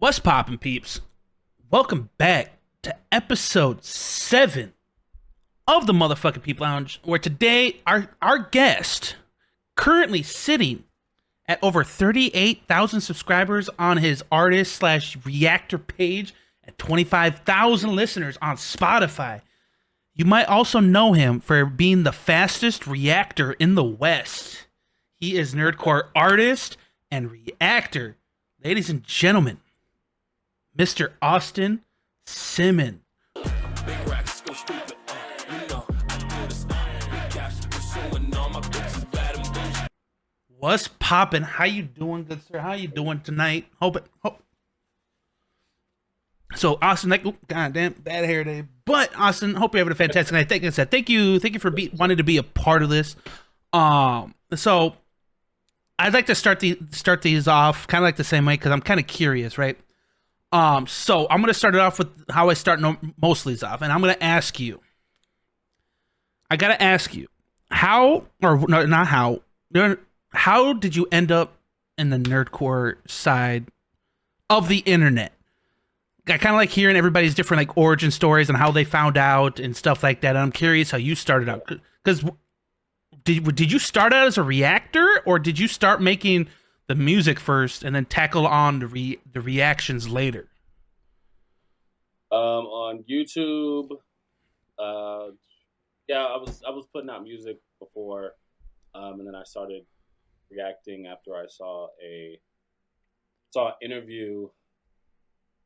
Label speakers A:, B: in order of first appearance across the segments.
A: What's poppin', peeps? Welcome back to episode 7 of the motherfucking Peep Lounge, where today our guest, currently sitting at over 38,000 subscribers on his artist slash reactor page and 25,000 listeners on Spotify. You might also know him for being the fastest reactor in the West. He is Nerdcore artist and reactor. Ladies and gentlemen, Mr. Austin Simmon. What's poppin'? How you doing, good sir? How you doing tonight? Hope. So Austin, goddamn bad hair day. But Austin, hope you're having a fantastic night. Thank you for wanting to be a part of this. So I'd like to start these off kind of like the same way because I'm kind of curious, right? So I'm gonna start it off with how I start most of these off, and I'm gonna ask you. I gotta ask you, how or no, not how. How did you end up in the nerdcore side of the internet? I kind of like hearing everybody's different like origin stories and how they found out and stuff like that. And I'm curious how you started out, because did you start out as a reactor, or did you start making the music first and then tackle on the reactions later?
B: On YouTube, yeah, I was putting out music before, and then I started reacting after I saw an interview.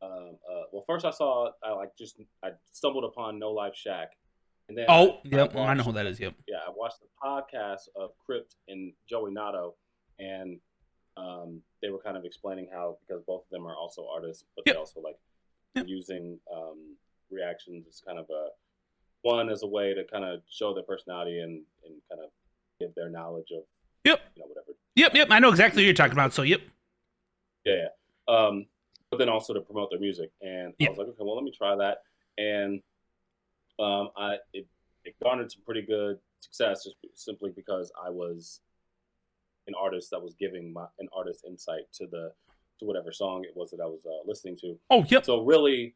B: Well, first I stumbled upon No Life Shack, and then
A: I know who that is. Yep.
B: Yeah, I watched the podcast of Crypt and Joey Nato, and they were kind of explaining how, because both of them are also artists, but they also like using reactions as kind of as a way to kind of show their personality and kind of give their knowledge of whatever.
A: Yep. I know exactly what you're talking about. So
B: yeah. But then also to promote their music, and I was like, okay, well, let me try that, and it garnered some pretty good success just simply because I was an artist that was giving an artist insight to whatever song it was that I was listening to.
A: Oh, yep.
B: So really,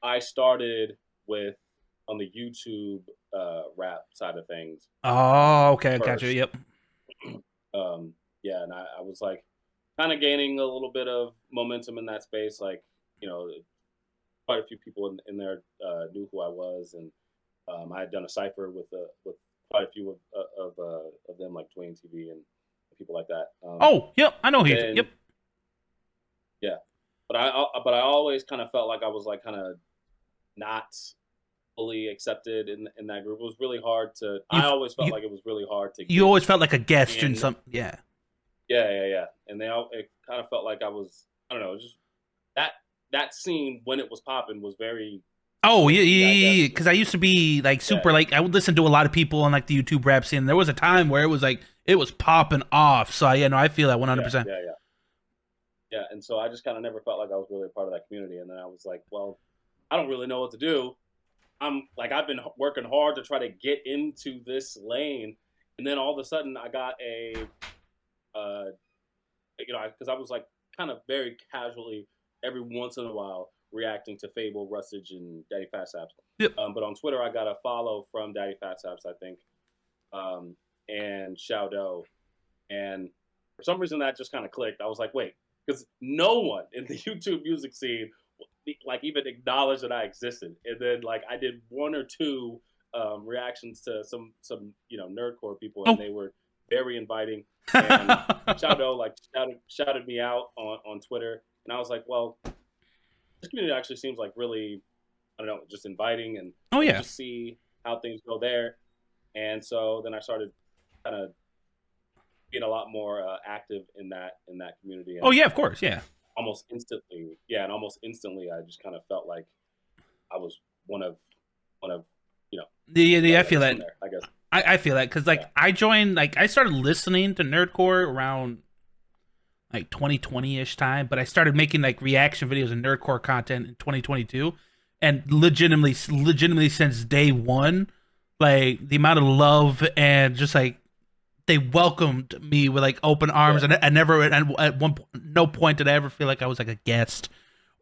B: I started on the YouTube rap side of things.
A: Oh, okay, gotcha. Yep.
B: Yeah, and I was like kind of gaining a little bit of momentum in that space. Like, quite a few people in there knew who I was, and I had done a cipher with quite a few of them, like Dwayne TV and people like that.
A: I know him. Yep.
B: Yeah, but I always kind of felt like I was like kind of not fully accepted in that group. It was really hard to. I always felt like it was really hard to.
A: You always felt like a guest in some. Yeah.
B: Yeah. And it kind of felt like I was. I don't know. Just that scene when it was popping was very.
A: Oh yeah. Because I used to be like super like I would listen to a lot of people on like the YouTube rap scene. There was a time where it was like it was popping off. So I feel that 100%.
B: Yeah, and so I just kind of never felt like I was really a part of that community. And then I was like, well, I don't really know what to do. I've been working hard to try to get into this lane, and then all of a sudden I got because I was like kind of very casually every once in a while reacting to Fable, Rustage, and Daddy Fat Saps.
A: Yep.
B: But on Twitter I got a follow from Daddy Fat Saps, I think, and Shaudo, and for some reason that just kind of clicked. I was like, wait, because no one in the YouTube music scene like even acknowledged that I existed. And then like I did one or two reactions to some nerdcore people, and they were very inviting. And Shaudo like shouted me out on Twitter, and I was like, well, this community actually seems like really, I don't know, just inviting, and just see how things go there. And so then I started kind of being a lot more active in that community. And
A: of course, yeah.
B: Almost instantly, I just kind of felt like I was one of
A: I feel that.
B: There, I guess
A: I feel that because I joined, like I started listening to Nerdcore around like 2020-ish time, but I started making like reaction videos and Nerdcore content in 2022, and legitimately since day one, like the amount of love and just like they welcomed me with like open arms, and I never at no point did I ever feel like I was like a guest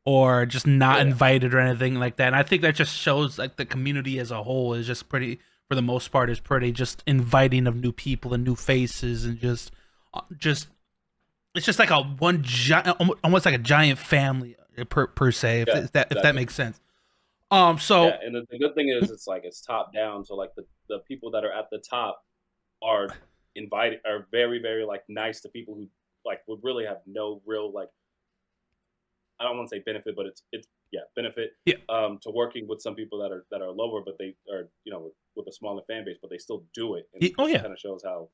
A: or just not
B: Yeah.
A: invited or anything like that. And I think that just shows like the community as a whole is just pretty, for the most part, is pretty just inviting of new people and new faces, and just it's just like a one giant, almost like a giant family per se,
B: Yeah,
A: if that
B: exactly.
A: makes sense.
B: Yeah,
A: So
B: and the good thing is it's like it's top down, so like the people that are at the top are are very, very like nice to people who like would really have no real like I don't want to say benefit, but it's yeah, benefit
A: yeah,
B: to working with some people that are lower, but they are, you know, with a smaller fan base, but they still do it, and it
A: oh
B: just
A: yeah,
B: kind of shows how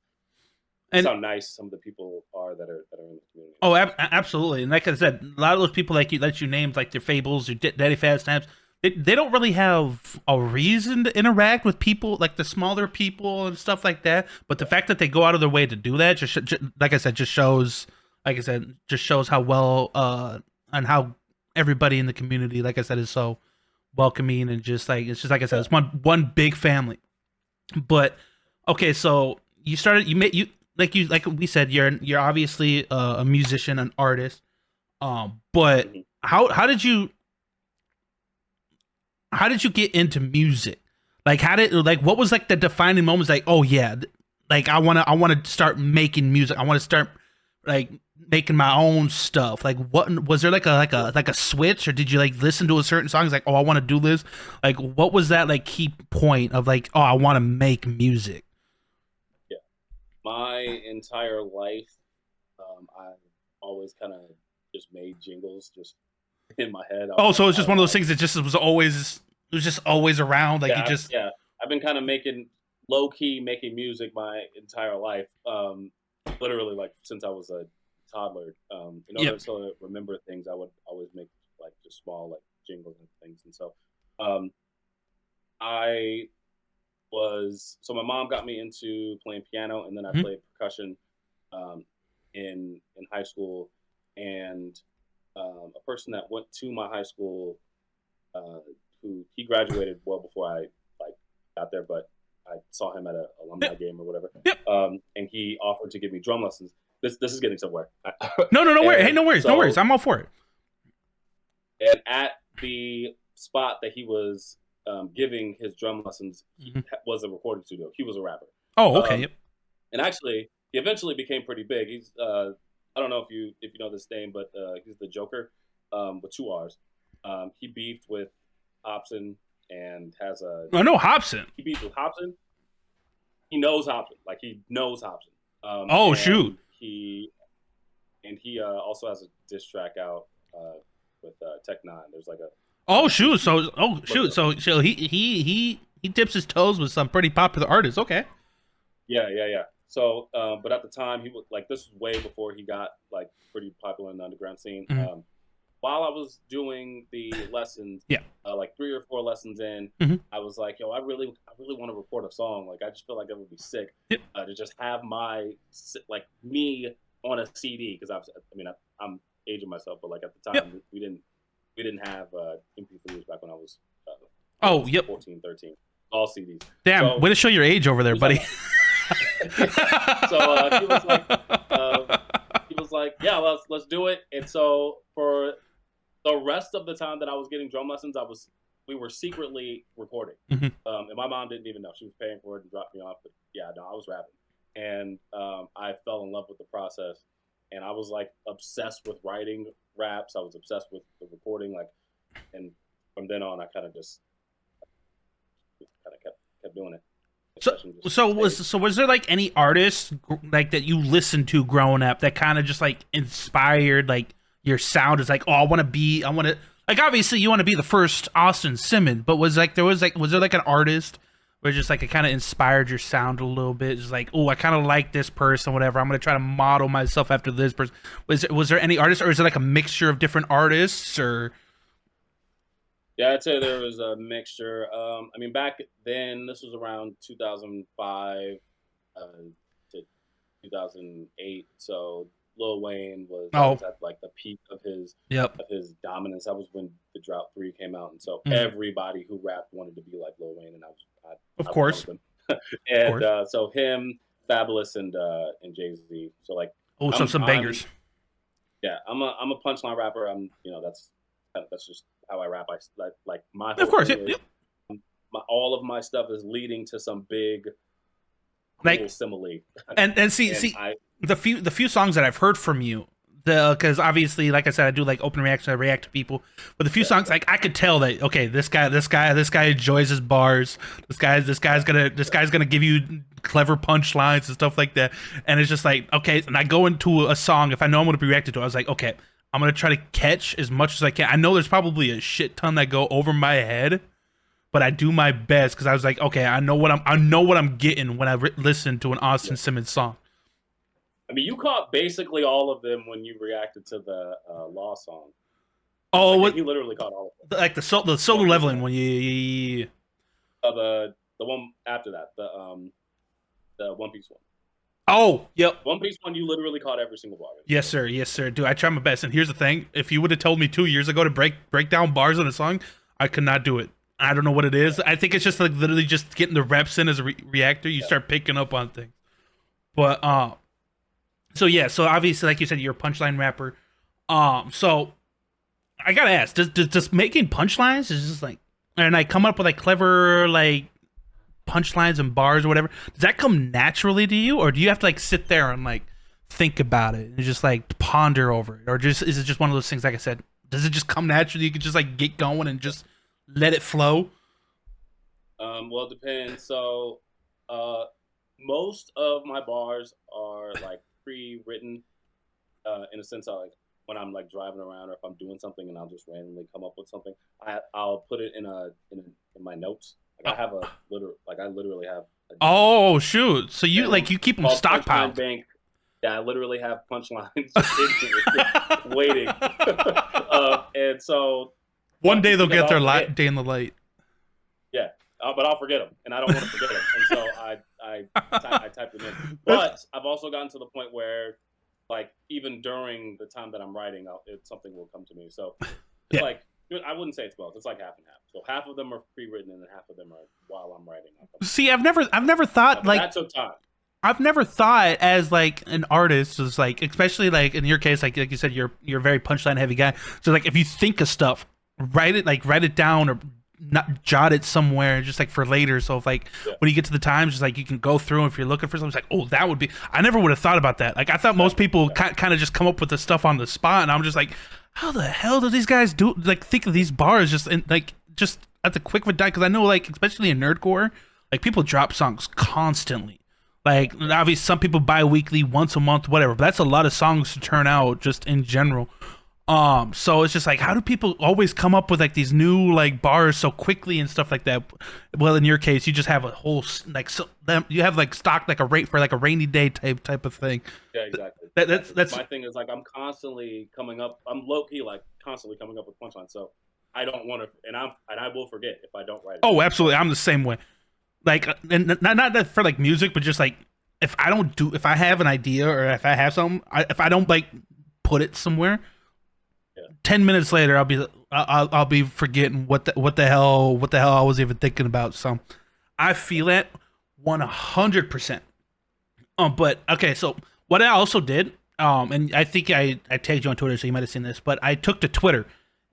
B: just
A: and
B: how nice some of the people are that are in the community.
A: oh,
B: It's awesome.
A: absolutely. And like I said, a lot of those people like you that you named, like their Fables, your Daddy Fast Times, they don't really have a reason to interact with people like the smaller people and stuff like that. But the fact that they go out of their way to do that, just like I said, just shows, like I said, just shows how well and how everybody in the community, like I said, is so welcoming, and just like it's just like I said,
B: Yeah,
A: it's one big family. But okay, so you made you like we said, you're obviously a musician, an artist. But
B: hmm
A: how did you get into music? Like how did like what was like the defining moments? Like, oh yeah, like I wanna start making music. I want to start like making my own stuff. Like what was there like a switch, or did you like listen to a certain song? It's like, oh, I want to do this. Like what was that like key point of like, oh, I want to make music?
B: yeah. My entire life, I've always kind of just made jingles just in my head.
A: Oh, so it's
B: I
A: just
B: don't
A: one of those
B: know.
A: things that just was always, it was just always around. Like you just,
B: Yeah. I've been kind of making low key making music my entire life. Literally like since I was a toddler. In order
A: yep.
B: to remember things, I would always make like just small like jingles and things. And so, um, I so my mom got me into playing piano, and then I
A: Mhm.
B: played percussion um, in high school. And a person that went to my high school, uh, who he graduated well before I like got there, but I saw him at an alumni
A: Yep.
B: game or whatever,
A: Yep.
B: and he offered to give me drum lessons. This is getting somewhere,
A: No, no, no worries. Hey,
B: and
A: no worries, no worries.
B: so
A: I'm all for it.
B: and at the spot that he was giving his drum lessons, he
A: Mhm.
B: was a recording studio. He was a rapper,
A: Oh, okay.
B: um,
A: Yep.
B: and actually, he eventually became pretty big. He's I don't know if you know this name, but he's the Joker with two R's. He beefed with Hobson and has a
A: I know Hobson.
B: he beefed with Hobson. He knows Hobson, like he knows Hobson,
A: Oh shoot.
B: and he also has a diss track out with Tech Nine. There's like a
A: Oh
B: you
A: shoot.
B: should
A: So oh
B: look it
A: shoot.
B: up.
A: So he dips his toes with some pretty popular artists. Okay.
B: Yeah. So, but at the time, he was like, this was way before he got like pretty popular in the underground scene.
A: Mhm.
B: While I was doing the lessons,
A: Yeah.
B: like 3 or 4 lessons in,
A: Mhm.
B: I was like, yo, I really want to record a song. Like, I just feel like that would be sick
A: Yep.
B: to just have like me on a CD because I mean, I'm aging myself, but like at the
A: Yep.
B: time, we didn't have MP3s back when I was
A: Oh, yep.
B: 14, 13, all CDs.
A: Damn.
B: So
A: Way to show your age over
B: he
A: there,
B: was like,
A: buddy.
B: so uh, he was like, yeah, let's do it. And so for the rest of the time that I was getting drum lessons, we were secretly recording,
A: Mhm.
B: and my mom didn't even know. She was paying for it and dropped me off. But yeah, no, I was rapping, and I fell in love with the process, and I was like obsessed with writing raps. I was obsessed with the recording, like, and from then on, I kind of just kind of kept doing it.
A: So
B: Especially just stayed.
A: was there like any artists like that you listened to growing up that kind of just like inspired like your sound? Is like, oh, I want to like, obviously you want to be the first Austin Simmon, but was there like an artist where just like it kind of inspired your sound a little bit? Just like, oh, I kind of like this person, whatever. I'm gonna try to model myself after this person. Was there any artist, or is it like a mixture of different artists, or?
B: Yeah, I'd say there was a mixture. I mean, back then, this was around 2005 uh, to 2008. So Lil Wayne
A: Oh,
B: was at like the peak
A: yep.
B: of his dominance. That was when the Drought 3 came out, and so
A: Mhm.
B: everybody who rapped wanted to be like Lil Wayne, and
A: Of
B: I was one of
A: course,
B: them.
A: of
B: And
A: course.
B: so him, Fabulous, and Jay Z. So like
A: Oh, so some
B: I'm
A: bangers.
B: yeah, I'm a punchline rapper. That's That's just how I rap. I like my
A: Of
B: whole
A: course,
B: thing
A: yep,
B: is
A: yep.
B: all of my stuff is leading to some big cool
A: Like,
B: simile.
A: and see,
B: And I
A: the few songs that I've heard from you, because obviously, like I said, I do like open reaction, I react to people. But the few songs, like I could tell that okay, this guy enjoys his bars. This guy's gonna give you clever punchlines and stuff like that. And it's just like okay, and I go into a song if I know I'm gonna be reacted to. I was like okay, I'm gonna try to catch as much as I can. I know there's probably a shit ton that go over my head, but I do my best because I was like, okay, I know what I'm getting when I listen to an Austin Simmons song.
B: I mean, you caught basically all of them when you reacted to the Law song.
A: Oh,
B: Like,
A: what,
B: you literally caught all of them.
A: like the solo leveling one? Yeah.
B: The one after that, the One Piece one.
A: Oh, yep.
B: One Piece one, you literally caught every single bar.
A: Yes, sir. Yes, sir. Dude, I try my best. And here's the thing: if you would have told me 2 years ago to break down bars on a song, I could not do it. I don't know what it is. I think it's just like literally just getting the reps in as a reactor. You start picking up on things. But so yeah. So obviously, like you said, you're a punchline rapper. So I gotta ask: does making punchlines is just like, and I come up with like clever like punchlines and bars or whatever? Does that come naturally to you, or do you have to like sit there and like think about it and just like ponder over it, or just is it just one of those things? Like I said, does it just come naturally? You can just like get going and just let it flow.
B: Well, it depends. So, most of my bars are like pre-written, in a sense. I like when I'm like driving around or if I'm doing something and I'll just randomly come up with something. I'll put it in my notes. Like I literally have.
A: Oh shoot! So you keep them stockpiled.
B: Bank. Yeah, I literally have punchlines waiting, and so
A: one day they'll get their day in the light.
B: Yeah, but I'll forget them, and I don't want to forget them, and so I type them in. But I've also gotten to the point where, like, even during the time that I'm writing, something will come to me. So it's like I wouldn't say it's both. It's like half and half. So half of them are pre-written, and then half of them are while I'm writing.
A: See, I've never thought like
B: that took time.
A: I've never thought as like an artist, was like, especially like in your case, like you said, you're a very punchline heavy guy. So like if you think of stuff, write it down or not jot it somewhere just like for later. So if like when you get to the times, just like you can go through and if you're looking for something, it's like, oh, that would be. I never would have thought about that. Like I thought most people kind of just come up with the stuff on the spot, and I'm just like, how the hell do these guys do like think of these bars just in, like just at the quick of a dime? Because I know like especially in nerdcore, like people drop songs constantly. Like obviously some people bi-weekly, once a month, whatever, but that's a lot of songs to turn out just in general. So it's just like, how do people always come up with like these new like bars so quickly and stuff like that? Well, in your case, you just have a whole like you have like stock like a rate for like a rainy day type of thing.
B: Yeah, exactly.
A: That's
B: my thing is like I'm constantly coming up. I'm low key like constantly coming up with punchlines. So I don't want to, and I will forget if I don't write it.
A: Oh, absolutely, I'm the same way. Like, and not that for like music, but just like if I have an idea or if I have something, if I don't like put it somewhere, 10 minutes later I'll be forgetting what the hell I was even thinking about. So I feel it 100%. But okay, so what I also did, and I think I tagged you on Twitter, so you might have seen this, but I took to Twitter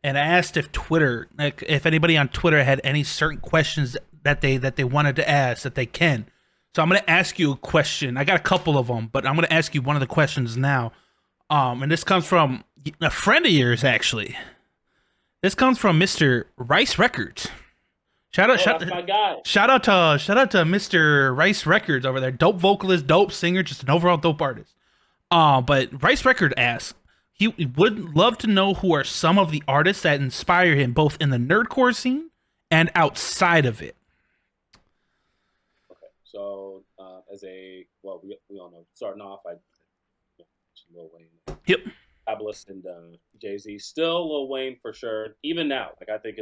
A: and I asked if anybody on Twitter had any certain questions that they wanted to ask that they can. So I'm going to ask you a question. I got a couple of them, but I'm going to ask you one of the questions now. And this comes from a friend of yours, actually. This comes from Mr. Rice Records. Shout out to Mr. Rice Records over there. Dope vocalist, dope singer, just an overall dope artist. But Rice Record asks, he would love to know who are some of the artists that inspire him, both in the nerdcore scene and outside of it.
B: Okay, so we all know. Starting off, Lil Wayne.
A: Yep.
B: Fabulous and Jay-Z. Still Lil Wayne for sure. Even now, like I think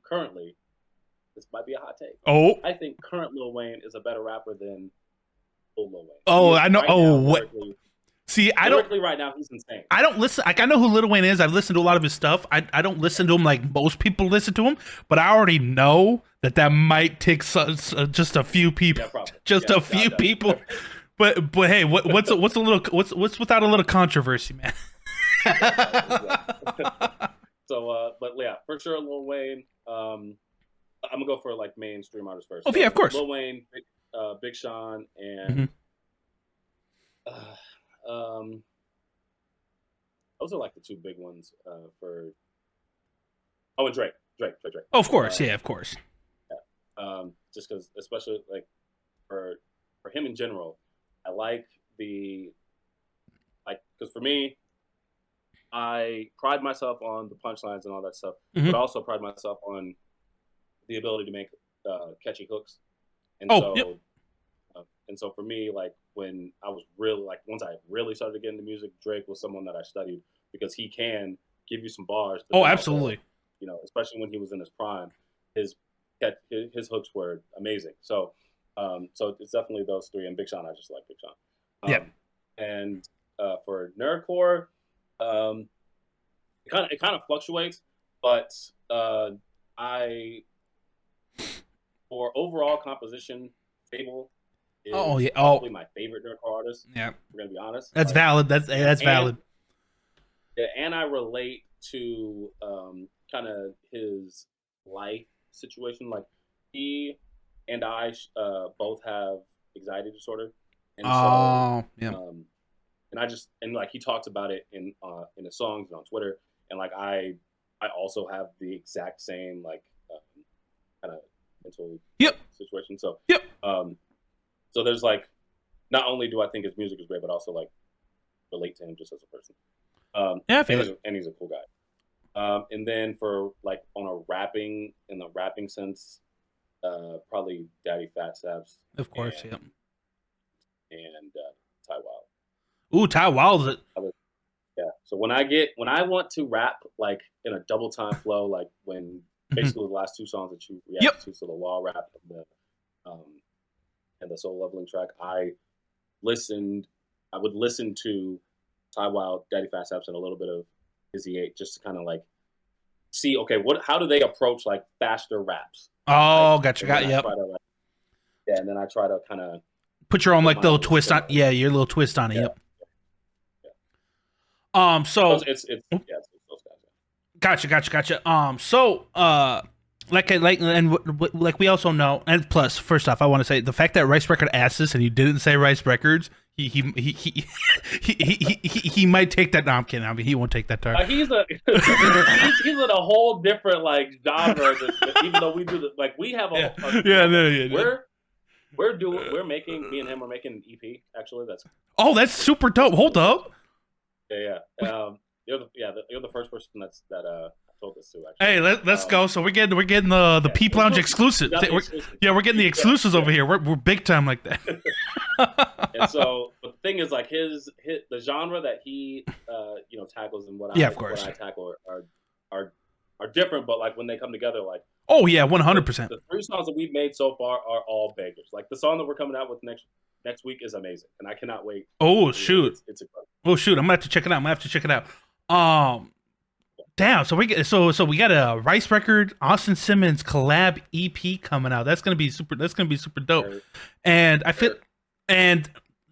B: currently, this might be a hot take.
A: Oh,
B: I think current Lil Wayne is a better rapper than old Lil Wayne.
A: Oh, I know.
B: Right
A: what? See, I don't.
B: Right now, he's insane.
A: I don't listen. Like I know who Lil Wayne is. I've listened to a lot of his stuff. I don't listen to him like most people listen to him. But I already know that might take just a few people. Yeah, just a few people. But hey, what's without a little controversy, man?
B: for sure Lil Wayne. I'm gonna go for like mainstream artists first.
A: Oh
B: So
A: yeah, of course.
B: Lil Wayne, Big Sean,
A: Mm-hmm.
B: and um, those are like the two big ones for. Oh, and Drake.
A: Oh, of course, yeah, of course.
B: Just because, especially like for him in general, I like because for me, I pride myself on the punchlines and all that stuff,
A: Mm-hmm.
B: but also pride myself on the ability to make catchy hooks. And
A: Oh, yep.
B: so, for me, like when I was really like once I really started to get into music, Drake was someone that I studied because he can give you some bars. But
A: Oh,
B: then
A: absolutely.
B: Also, especially when he was in his prime, his hooks were amazing. So, so it's definitely those three. And Big Sean, I just like Big Sean.
A: Yeah.
B: And for Nerdcore, it kind of fluctuates, but I for overall composition, Fable is probably my favorite Nerdcore artist.
A: Yeah,
B: we're gonna be honest.
A: That's valid. That's valid.
B: Yeah, and I relate to kind of his life situation. Like he and I both have anxiety disorder, and so
A: yeah.
B: And I just like he talks about it in his songs and on Twitter, and like I also have the exact same like kind of mental situation. So so there's like not only do I think his music is great, but also like relate to him just as a person.
A: Yeah, I feel
B: and he's a cool guy. And then for like in the rapping sense, probably Daddy Fat Saps.
A: Of course,
B: and Ty Wild.
A: Ooh, Ty Wild's it.
B: Yeah. So when I want to rap like in a double time flow, like when basically the last two songs that you reacted to, so the wall rap and the soul leveling track, I would listen to Ty Wild, Daddy Fat Saps, and a little bit of Izzy 8 just to kind of like see, okay, how do they approach like faster raps?
A: Oh,
B: like,
A: gotcha.
B: And then I try to kind of
A: put your own like little twist on. Yeah, your little twist on it. Yep. So
B: it's those guys.
A: Gotcha. So like we also know, and plus, first off, I want to say the fact that Rice Record asked this and you didn't say Rice Records, he might take that. No, I'm kidding. I mean, he won't take that target.
B: He's in a whole different like genre. Even though we do like we have a we're making me and him are making an EP actually.
A: That's super dope. Hold up.
B: Yeah. You're the first person that told us to actually.
A: Hey, let's go. So we're getting the Peep Lounge exclusive. We're getting the exclusives over here. We're big time like that.
B: And so the thing is like the genre that he tackles and what I tackle are different, but like when they come together, like
A: 100%.
B: The three songs that we've made so far are all bangers. Like the song that we're coming out with next week is amazing, and I cannot wait.
A: Oh shoot!
B: It's incredible.
A: Oh shoot! I'm gonna have to check it out. Damn. So we got a Rice Record Austin Simmons collab EP coming out. That's gonna be super dope. Right. And I feel, and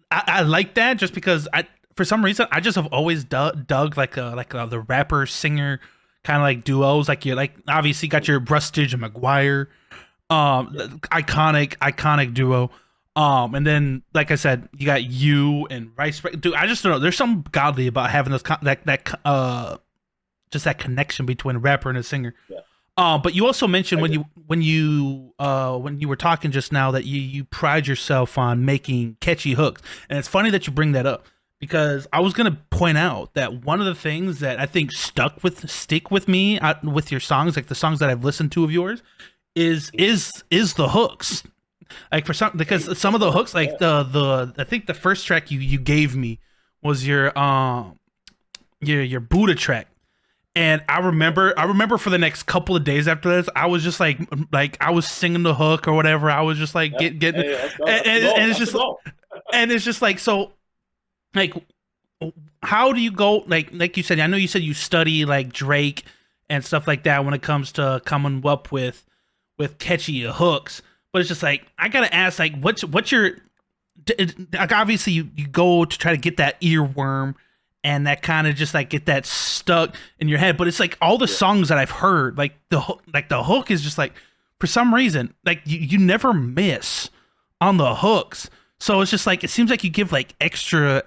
A: I like that just because for some reason I just have always dug like the rapper singer kind of like duos. Like you're like obviously got your Rustage and McGuire, iconic duo. And then, like I said, you got you and Rice. Dude, I just don't know. There's something godly about having those just that connection between a rapper and a singer. Yeah. But you also mentioned when you were talking just now that you pride yourself on making catchy hooks, and it's funny that you bring that up because I was gonna point out that one of the things that I think stick with me with your songs, like the songs that I've listened to of yours, is the hooks. Like because some of the hooks, like the I think the first track you gave me was your Buddha track, and I remember for the next couple of days after this, I was just like I was singing the hook or whatever. I was just like getting and it's just like so, like how do you go like you said? I know you said you study like Drake and stuff like that when it comes to coming up with catchy hooks. But it's just like I gotta ask, like, what's your? Like obviously, you go to try to get that earworm, and that kind of just like get that stuck in your head. But it's like all the songs that I've heard, like the hook is just like, for some reason, like you never miss on the hooks. So it's just like, it seems like you give like extra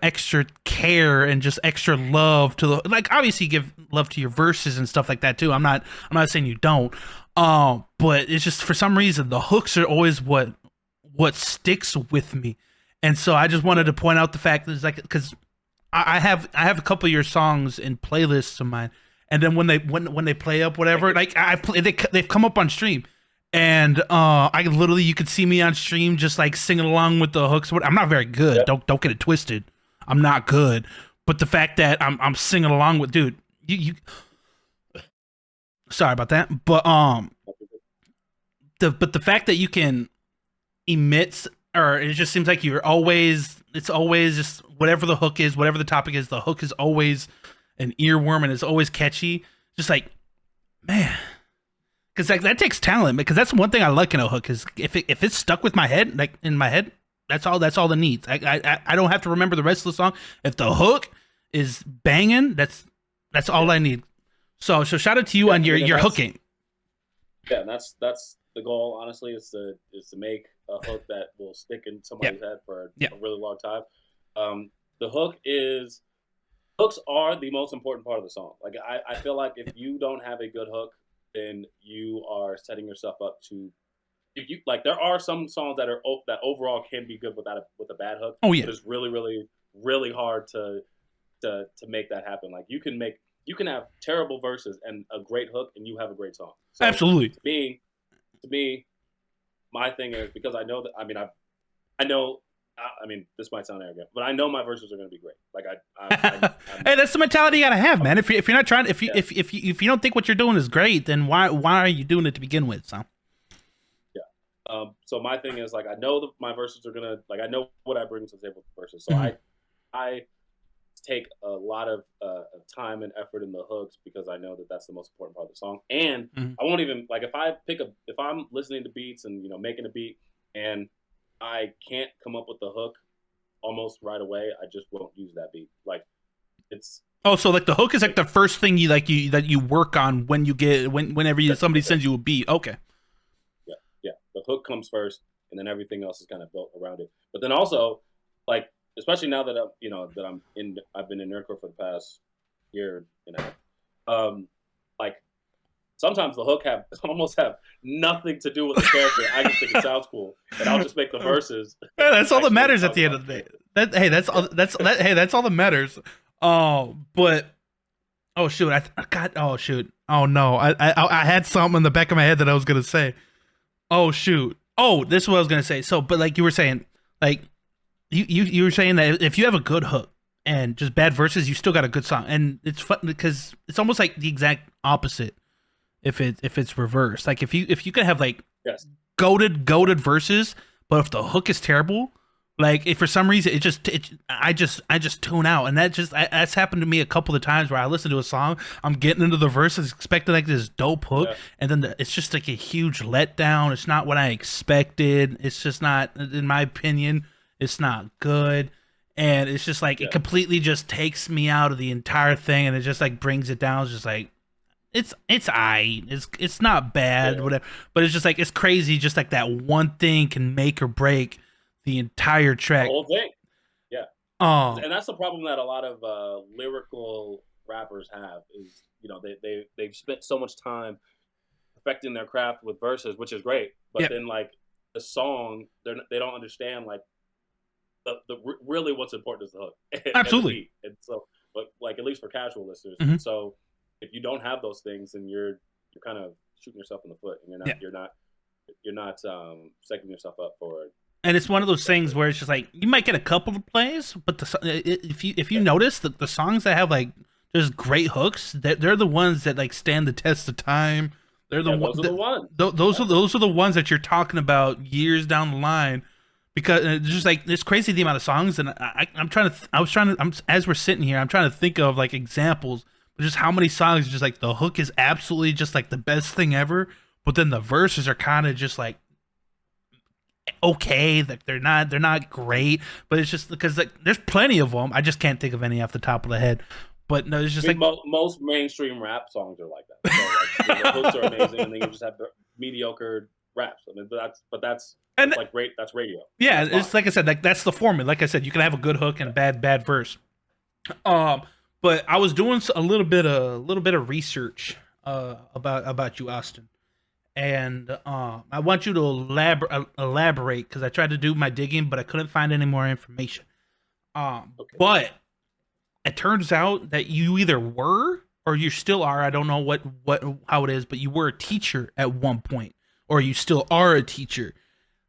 A: care and just extra love to the, like, obviously you give love to your verses and stuff like that too. I'm not saying you don't. But it's just, for some reason, the hooks are always what sticks with me. And so I just wanted to point out the fact that it's like, because I have a couple of your songs in playlists of mine, and then when they play up whatever, like they've come up on stream, and I literally, you could see me on stream just like singing along with the hooks. I'm not very good. Don't get it twisted. I'm not good, but the fact that I'm singing along with, dude, you sorry about that, but the fact that you can emit, or it just seems like it's always just whatever the hook is, whatever the topic is, the hook is always an earworm and it's always catchy. Just like, man, because like that takes talent. Because that's one thing I like in a hook, is if it's stuck with my head, like in my head, that's all that needs. I don't have to remember the rest of the song. If the hook is banging, that's all I need. So shout out to you on your hooking.
B: Yeah, and that's the goal. Honestly, is to make a hook that will stick in somebody's head for a really long time. The hooks are the most important part of the song. Like I feel like if you don't have a good hook, then you are setting yourself up to, if you like, there are some songs that overall can be good with a bad hook.
A: Oh yeah,
B: but it's really really really hard to make that happen. Like you can have terrible verses and a great hook, and you have a great song. So
A: absolutely.
B: To me, my thing is, because I know that, I mean, this might sound arrogant, but I know my verses are going to be great. Like
A: hey, that's the mentality you gotta have, man. If you're not trying, if you don't think what you're doing is great, then why are you doing it to begin with? So
B: yeah. So my thing is, like, I know that my verses are gonna, like, I know what I bring to the table with verses. So I take a lot of time and effort in the hooks, because I know that that's the most important part of the song. And I won't even, like, if I'm listening to beats and, making a beat and I can't come up with the hook almost right away, I just won't use that beat. Like, it's,
A: so like the hook is like the first thing that you work on when you get, whenever somebody sends you a beat. Okay.
B: Yeah. The hook comes first, and then everything else is kind of built around it. But then also, like, especially now that I've been in Nerdcore for the past year and a half. Like, sometimes the hook almost have nothing to do with the character. I just think it sounds cool, and I'll just make the verses.
A: Yeah, that's all that matters at the end of the day. That's all that matters. But oh shoot, oh no, I had something in the back of my head that I was gonna say. Oh shoot. Oh, this is what I was gonna say. So, but like you were saying, like. You were saying that if you have a good hook and just bad verses, you still got a good song, and it's fun because it's almost like the exact opposite. If it's reversed, like if you could have like goated verses, but if the hook is terrible, like if for some reason I just tune out, and that's happened to me a couple of times where I listen to a song, I'm getting into the verses expecting like this dope hook, and then it's just like a huge letdown. It's not what I expected. It's just not, in my opinion. It's not good, and it's just like it completely just takes me out of the entire thing, and it just like brings it down. It's just like it's not bad, whatever, but it's just like, it's crazy. Just like that one thing can make or break the entire track,
B: the whole thing. Yeah, and that's the problem that a lot of lyrical rappers have is, they've spent so much time perfecting their craft with verses, which is great, but then like the song, they don't understand like. The really what's important is the hook.
A: Absolutely.
B: And so, but like, at least for casual listeners, so if you don't have those things, then you're kind of shooting yourself in the foot, and you're not setting yourself up for it.
A: And it's one of those things where it's just like, you might get a couple of plays, but if you notice that the songs that have like just great hooks, they're the ones that like stand the test of time. They're the ones. Those are the ones that you're talking about years down the line. Because it's just like, it's crazy the amount of songs, and as we're sitting here, I'm trying to think of like examples, but just how many songs just like the hook is absolutely just like the best thing ever, but then the verses are kind of just like okay. Like they're not great, but it's just because like there's plenty of them. I just can't think of any off the top of the head. But no, it's
B: I
A: just
B: mean,
A: like
B: most mainstream rap songs are like that. So like the hooks are amazing, and then you just have mediocre raps. I mean,
A: and
B: that's like great. That's radio. And
A: yeah,
B: that's fine.
A: it's like I said, like that's the formula. Like I said, you can have a good hook and a bad verse. Um, but I was doing a little bit of research about you, Austin, and I want you to elaborate because I tried to do my digging, but I couldn't find any more information.
B: Okay.
A: But it turns out that you either were or you still are. I don't know what how it is, but you were a teacher at one point, or you still are a teacher.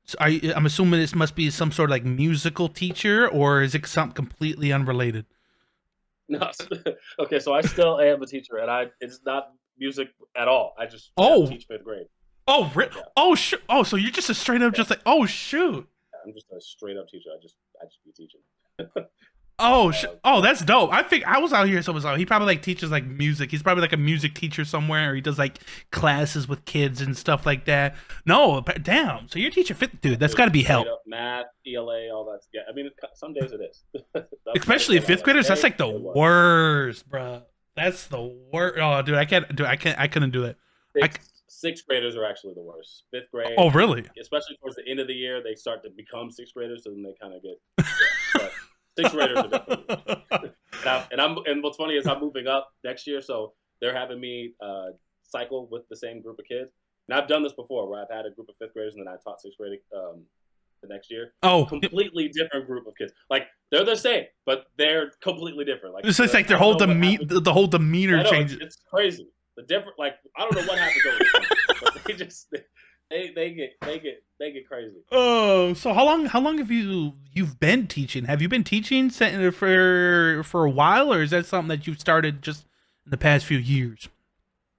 A: So I'm assuming this must be some sort of like musical teacher, or is it something completely unrelated?
B: No, okay. So I still am a teacher, and it's not music at all. I just straight up
A: Oh,
B: teach fifth grade.
A: oh,
B: Yeah,
A: oh, shoot. Oh, so you're just a straight up,
B: yeah.
A: just like, oh, shoot.
B: I'm just a straight up teacher. I just be teaching.
A: Oh, oh,
B: Yeah.
A: that's dope. I think I was out here. So was he probably like teaches like music. He's probably like a music teacher somewhere, or he does like classes with kids and stuff like that. No, but damn. So you're teaching fifth, dude. That's got to be
B: Straight
A: help,
B: up math, ELA, all that. Yeah, I mean, some days it is. That's never
A: especially
B: said all
A: fifth
B: that.
A: graders. That's
B: Today
A: like the
B: it was.
A: worst, bro. That's the worst. Oh, dude, I can't do. I can't. I couldn't do it. I.
B: Sixth graders are actually the worst. Fifth grade,
A: Oh, really?
B: especially towards the end of the year, they start to become sixth graders, so then they kind of get yeah. But sixth graders are definitely the worst. And what's funny is I'm moving up next year, so they're having me cycle with the same group of kids. And I've done this before, where I've had a group of fifth graders and then I taught sixth grade the next year.
A: Oh,
B: Completely different group of kids. Like they're the same, but they're completely different. Like
A: it's just like
B: I
A: their
B: don't
A: whole
B: know what happened.
A: the whole demeanor
B: I know
A: changes.
B: it's crazy. The different, like I don't know what happens over the summer, but they just they get crazy.
A: Oh, so how long have you've been teaching? Have you been teaching for a while, or is that something that you've started just in the past few years?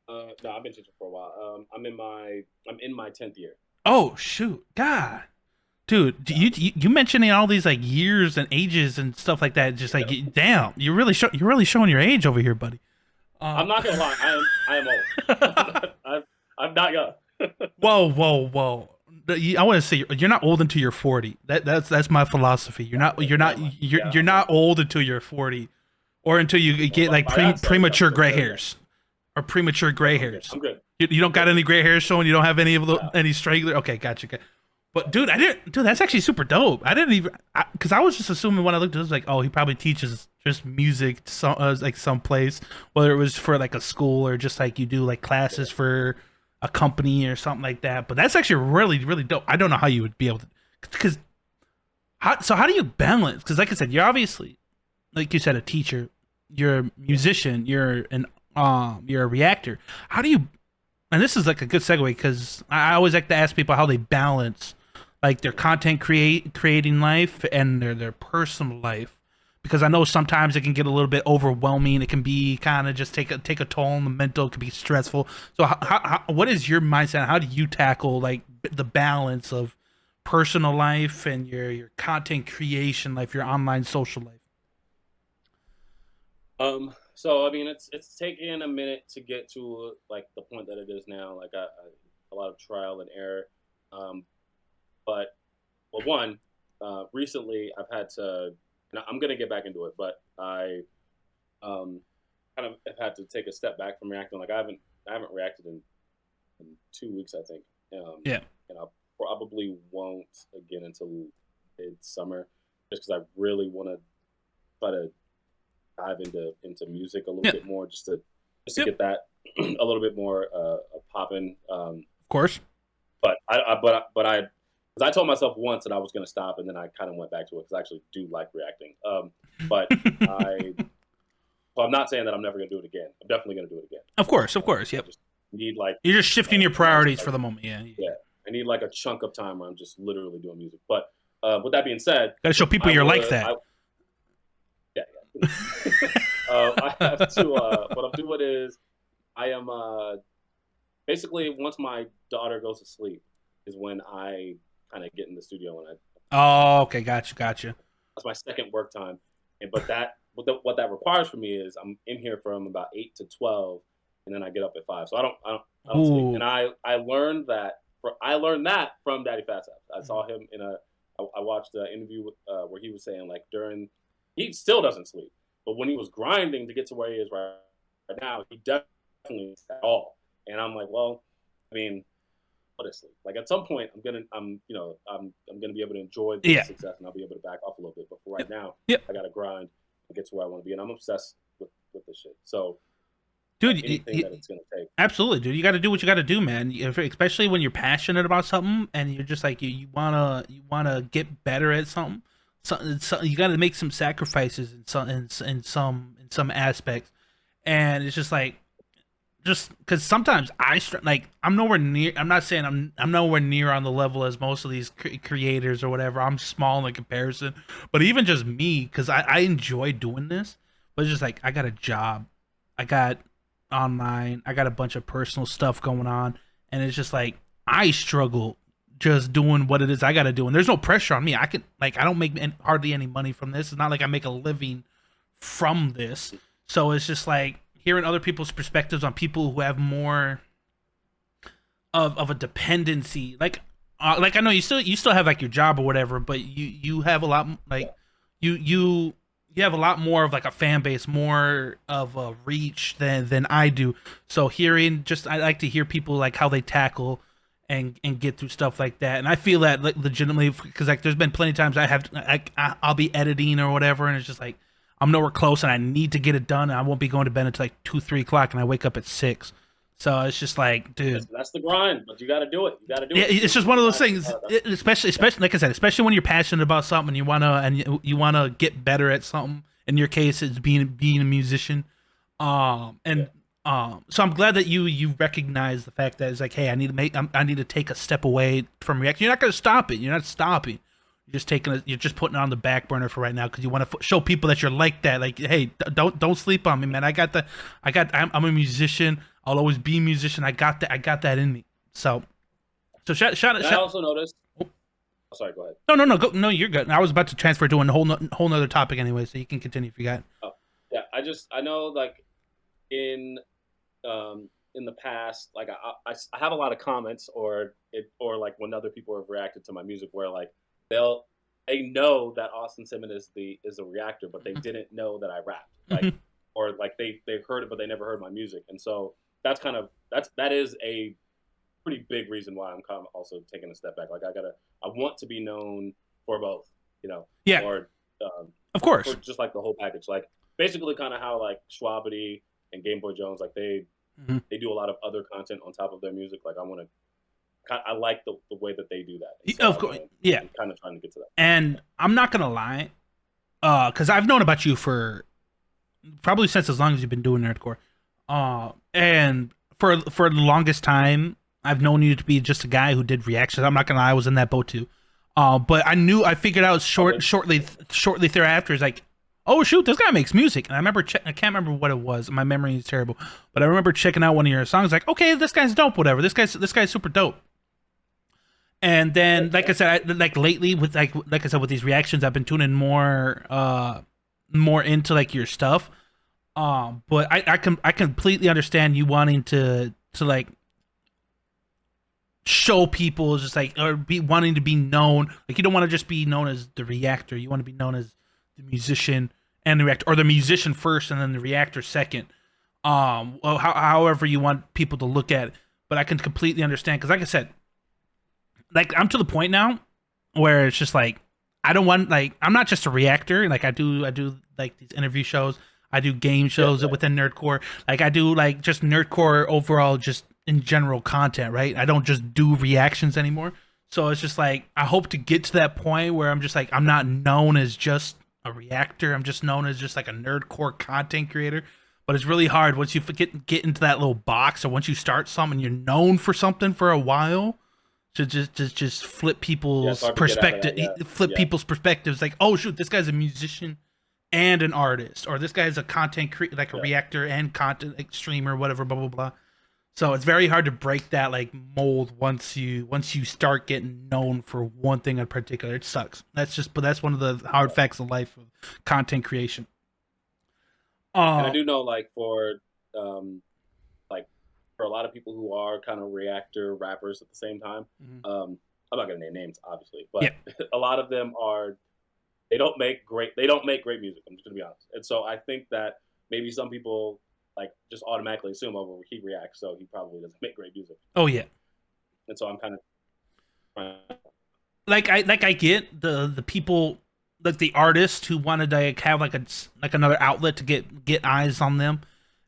B: No, I've been teaching for a while. I'm in my 10th year.
A: Oh shoot, God, dude,
B: Yeah,
A: you mentioning all these like years and ages and stuff like that, just like
B: yeah.
A: damn, you're really showing your age over here, buddy.
B: I'm
A: Um,
B: not gonna lie. I am old. I'm not young.
A: whoa. I want to say you're not old until you're 40. That's my philosophy. You're
B: I'm
A: not old until you're 40, or until you
B: well,
A: get like
B: by that standard,
A: premature gray
B: I'm good.
A: hairs or premature gray
B: I'm good.
A: hairs.
B: I'm good.
A: You don't got
B: I'm good.
A: any gray hairs showing. You don't have any of
B: No.
A: any straggler. Okay, gotcha. Okay. But dude, I didn't. Dude, that's actually super dope. I didn't even because I was just assuming when I looked at it, I was like, oh, he probably teaches just music, some like someplace, whether it was for like a school or just like you do like classes for a company or something like that. But that's actually really dope. I don't know how you would be able to, because how do you balance? Because like I said, you're obviously like you said a teacher, you're a musician, you're a reactor. How do you? And this is like a good segue because I always like to ask people how they balance like their content creating life and their personal life, because I know sometimes it can get a little bit overwhelming. It can be kind of just take a toll on the mental. It can be stressful. So what is your mindset? How do you tackle like the balance of personal life and your content creation life, your online social life?
B: So I mean, it's taken a minute to get to like the point that it is now. Like a lot of trial and error. Um, but well, one, recently I've had to. And I'm gonna get back into it, but I um kind of have had to take a step back from reacting. Like I haven't reacted in 2 weeks, I think.
A: Yeah.
B: And I probably won't again until midsummer, just because I really want to try to dive into music a little
A: Yeah.
B: bit more, just to
A: Yep.
B: get that a little bit more popping.
A: Of course.
B: Because I told myself once that I was going to stop, and then I kind of went back to it because I actually do like reacting. But I, so I'm not saying that I'm never going to do it again. I'm definitely going to do it again.
A: Of course. Of course.
B: I
A: Yep.
B: just need like
A: You're just shifting your
B: a nice,
A: priorities
B: like,
A: for the moment. Yeah.
B: yeah, I need like a chunk of time where I'm just literally doing music. But with that being said,
A: Got to show people
B: I
A: you're like
B: would,
A: that.
B: I, yeah, yeah. I have to. What I'm doing is, I am basically once my daughter goes to sleep is when I kind of get in the studio and I
A: Oh, okay, gotcha.
B: that's my second work time. And but that what that requires for me is I'm in here from about 8 to 12, and then I get up at 5. So I don't sleep.
A: Ooh,
B: And I learned that I learned that from Daddy Fat Saps. I saw him in a. I watched an interview where he was saying like he still doesn't sleep, but when he was grinding to get to where he is right now, he definitely at all. And I'm like, well, I mean, honestly, like at some point, I'm gonna be able to enjoy the
A: Yeah.
B: success, and I'll be able to back off a little bit. But for right now,
A: Yep.
B: I gotta grind and get to where I want to be, and I'm obsessed with this shit. So,
A: Dude,
B: anything that it's gonna take.
A: absolutely, dude. You got to do what you got to do, man. Especially when you're passionate about something and you're just like you wanna get better at something. So you got to make some sacrifices in some aspects, and it's just like just because sometimes like I'm nowhere near. I'm not saying I'm nowhere near on the level as most of these creators or whatever. I'm small in comparison, but even just me, because I enjoy doing this, but it's just like I got a job, I got online, I got a bunch of personal stuff going on, and it's just like I struggle just doing what it is I got to do, and there's no pressure on me. I don't make hardly any money from this. It's not like I make a living from this, so it's just like hearing other people's perspectives on people who have more of a dependency. Like I know you still have like your job or whatever, but you have a lot like you have a lot more of like a fan base, more of a reach than I do. So I like to hear people like how they tackle and get through stuff like that. And I feel that like legitimately because like there's been plenty of times I'll be editing or whatever, and it's just like I'm nowhere close, and I need to get it done. And I won't be going to bed until like 2-3 o'clock, and I wake up at 6. So it's just like, dude,
B: That's the grind, but you got to do it. You got to do
A: yeah,
B: it.
A: it's just one of those things. Especially like I said, especially when you're passionate about something, and you wanna get better at something. In your case, it's being a musician. So I'm glad that you recognize the fact that it's like, hey, I need to take a step away from reaction. You're not gonna stop it. You're not stopping. You're just putting it on the back burner for right now because you want to show people that you're like that. Like, hey, don't sleep on me, man. I'm a musician. I'll always be a musician. I got that in me. So shout.
B: I also noticed. Oh, sorry, go ahead.
A: No, you're good. I was about to transfer to a whole nother topic anyway, so you can continue if you got.
B: Oh, yeah. I know like in the past, like I have a lot of comments or like when other people have reacted to my music where like they know that Austin Simmon is a reactor, but they didn't know that I rapped. Like or like they heard it but they never heard my music. And so that is a pretty big reason why I'm kind of also taking a step back. Like I want to be known for both,
A: Yeah.
B: Or
A: of course.
B: for just like the whole package. Like basically kind of how like Schwabity and Game Boy Jones, like they do a lot of other content on top of their music. Like I like the way that they do that.
A: So of course, yeah.
B: I'm kind of trying to get to that.
A: And I'm not gonna lie, because I've known about you for probably since as long as you've been doing Nerdcore, and for the longest time, I've known you to be just a guy who did reactions. I'm not gonna lie, I was in that boat too. But I figured out shortly thereafter, is like, oh shoot, this guy makes music. And I can't remember what it was. My memory is terrible, but I remember checking out one of your songs. Like, okay, this guy's dope. Whatever. This guy's super dope. And then, like I said, like lately with like I said with these reactions, I've been tuning more into like your stuff. But I completely understand you wanting to like show people just like or be wanting to be known. Like you don't want to just be known as the reactor. You want to be known as the musician and the reactor, or the musician first and then the reactor second. However you want people to look at it. But I can completely understand because, like I said, like I'm to the point now where it's just like I don't want like I'm not just a reactor. Like I do like these interview shows. I do game shows within Nerdcore. Like I do like just Nerdcore overall, just in general content, right? I don't just do reactions anymore. So it's just like I hope to get to that point where I'm just like I'm not known as just a reactor. I'm just known as just like a Nerdcore content creator. But it's really hard once you get into that little box, or once you start something, you're known for something for a while. To just flip people's perspective, people's perspectives. Like, oh shoot, this guy's a musician and an artist, or this guy's a content like a reactor and content like streamer, whatever, blah blah blah. So it's very hard to break that like mold once you start getting known for one thing in particular. It sucks. But that's one of the hard facts of life of content creation.
B: And I do know like for for a lot of people who are kind of reactor rappers at the same time.
A: Mhm.
B: I'm not gonna name names, obviously,
A: Yeah.
B: but a lot of them are they don't make great music. I'm just gonna be honest. And so I think that maybe some people like just automatically assume, oh, well, he reacts, so he probably doesn't make great music.
A: Oh yeah.
B: And so I'm kind of trying.
A: I get the people, like the artists who wanted to like have like another outlet to get eyes on them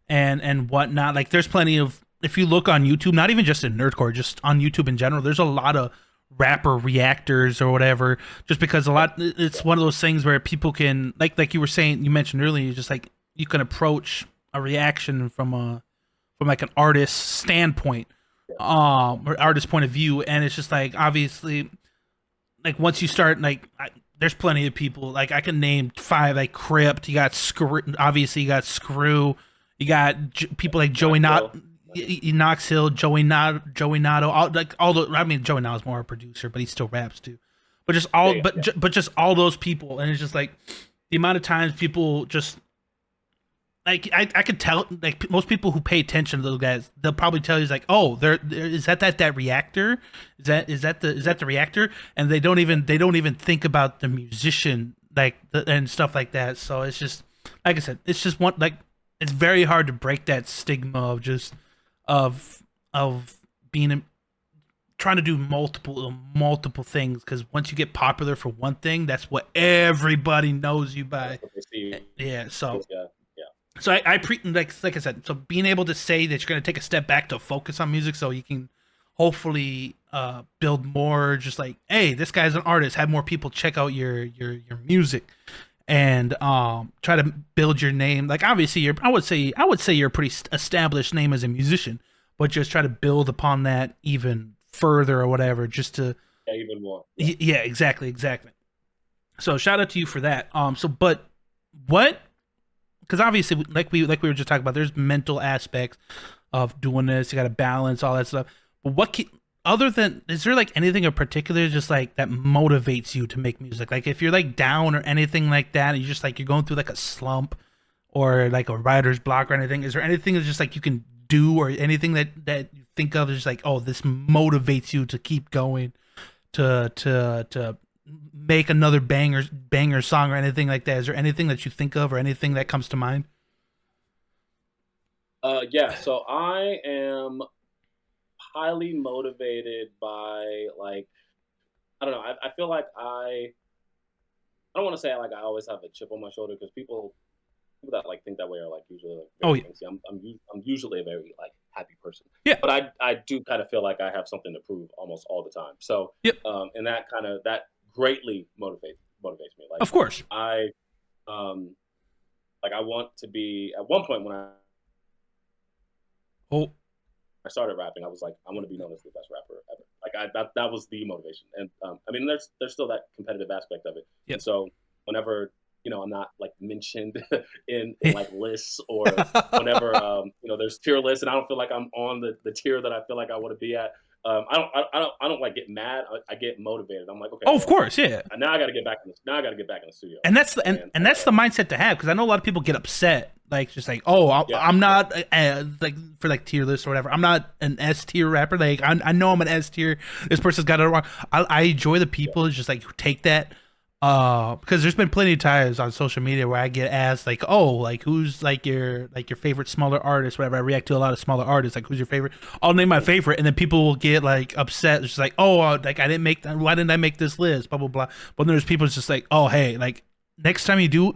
A: and whatnot. Like there's plenty of, if you look on YouTube, not even just in Nerdcore, just on YouTube in general, there's a lot of rapper reactors or whatever. Just because it's one of those things where people can like you were saying, you mentioned earlier, just like you can approach a reaction from like an artist standpoint, or artist point of view, and it's just like obviously like once you start like there's plenty of people like I can name five, like Crypt, you got Screw, obviously you got Screw, you got people like Joey Not, Knox Hill, Joey Nato, all the, I mean Joey Nato's more a producer, but he still raps too. But just all, but just all those people, and it's just like the amount of times people just like I could tell, like most people who pay attention to those guys, they'll probably tell you like, oh, there is that reactor, is that the reactor, and they don't even think about the musician like and stuff like that. So it's just like I said, it's just one like it's very hard to break that stigma of just of being trying to do multiple things, because once you get popular for one thing, that's what everybody knows you by. Yeah, so. So I like I said, so being able to say that you're going to take a step back to focus on music, so you can hopefully build more. Just like, hey, this guy's an artist. Have more people check out your music, and try to build your name. Like obviously, I would say you're a pretty established name as a musician, but just try to build upon that even further or whatever, just to
B: Even more.
A: Yeah, exactly. So shout out to you for that. So but what? Because obviously, like we were just talking about, there's mental aspects of doing this. You got to balance all that stuff. But other than, is there like anything in particular just like that motivates you to make music? Like if you're like down or anything like that, and you're going through like a slump or like a writer's block or anything, is there anything that's just like you can do, or anything that you think of as just like, oh, this motivates you to keep going, to make another banger song or anything like that? Is there anything that you think of or anything that comes to mind?
B: Yeah, so I am highly motivated by like I don't know. I feel like I don't want to say like I always have a chip on my shoulder, because people that like think that way are like usually like
A: Oh
B: very
A: yeah.
B: angsty. I'm usually a very like happy person,
A: Yeah.
B: but I do kind of feel like I have something to prove almost all the time. So
A: Yep.
B: and that greatly motivates me. Like
A: Of course.
B: I um like I want to be at one point when
A: Oh.
B: I started rapping, I was like, I want to be known as the best rapper ever. Like that was the motivation. And I mean, there's still that competitive aspect of it.
A: Yep.
B: And so whenever I'm not like mentioned in like lists, or whenever there's tier lists, and I don't feel like I'm on the tier that I feel like I want to be at. I don't like get mad. I get motivated. I'm like, okay.
A: Oh, of course, yeah.
B: Now I got to get back in the studio.
A: And that's the mindset to have, because I know a lot of people get upset, like just like, oh, I'm not like for like tier list or whatever. I'm not an S tier rapper. Like I know I'm an S tier. This person's got it wrong. I enjoy the people just like who take that. Because there's been plenty of times on social media where I get asked like, oh, like who's like your favorite smaller artist, whatever. I react to a lot of smaller artists, like who's your favorite? I'll name my favorite, and then people will get like upset. It's just like, oh, like I didn't make that. Why didn't I make this list? Blah blah blah. But then there's people just like, oh, hey, like next time you do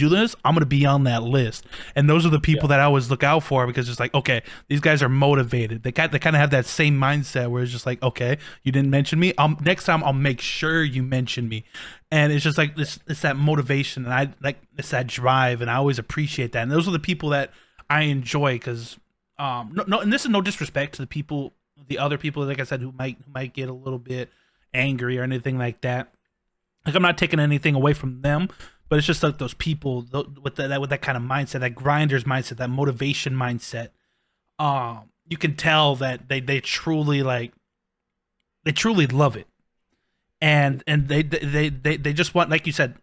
A: this, I'm gonna be on that list. And those are the people that I always look out for, because it's like, okay, these guys are motivated. They kind of have that same mindset where it's just like, okay, you didn't mention me. Next time I'll make sure you mention me. And it's just like it's that motivation, and I like it's that drive, and I always appreciate that. And those are the people that I enjoy, because no, and this is no disrespect to the other people, like I said, who might get a little bit angry or anything like that. Like I'm not taking anything away from them, but it's just like those people with that kind of mindset, that grinder's mindset, that motivation mindset. You can tell that they truly love it, and they just want, like you said,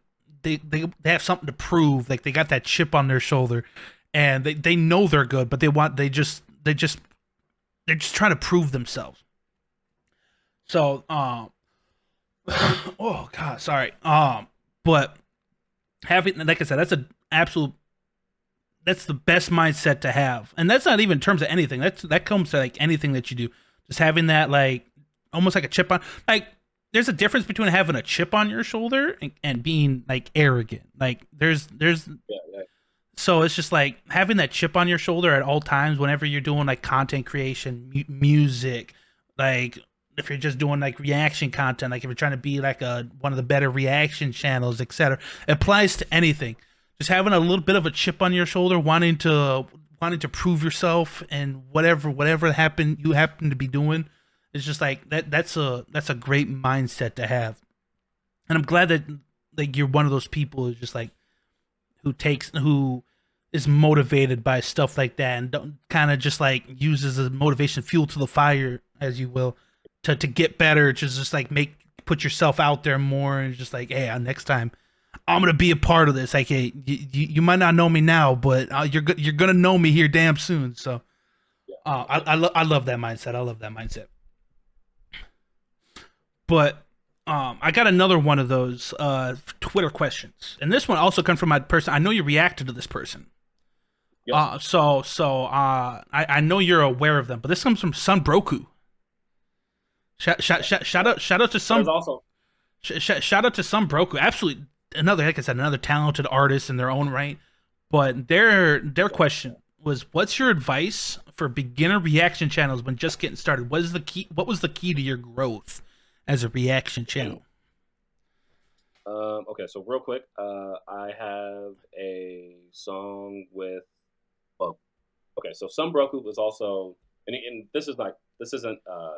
A: they have something to prove. Like they got that chip on their shoulder, and they know they're good, but they just they're just trying to prove themselves. So, oh god, sorry. But having, like I said, that's the best mindset to have, and that's not even in terms of anything. That comes to like anything that you do. Just having that like almost like a chip on, like there's a difference between having a chip on your shoulder and being like arrogant. Like there's
B: Yeah.
A: so it's just like having that chip on your shoulder at all times whenever you're doing like content creation, music, like if you're just doing like reaction content, like if you're trying to be like a one of the better reaction channels, etc. It applies to anything. Just having a little bit of a chip on your shoulder, wanting to prove yourself and whatever you happen to be doing, it's just like that's a great mindset to have. And I'm glad that like you're one of those people who's just like who is motivated by stuff like that and don't kind of just like uses as motivation fuel to the fire, as you will, to get better, just like put yourself out there more and just like, hey, next time I'm gonna be a part of this. Like, hey, you might not know me now, but you're gonna know me here damn soon. So, I love that mindset. I love that mindset. But I got another one of those Twitter questions, and this one also comes from my person. I know you reacted to this person.
B: Yep.
A: I know you're aware of them, but this comes from Sunbroku. Shout out to some. Shout out to Sunbroku. Absolutely, like I said, another talented artist in their own right. But their question was, "What's your advice for beginner reaction channels when just getting started? What was the key to your growth as a reaction channel?"
B: Okay, so real quick, I have a song with. Well, okay, so Sunbroku was also, and this isn't a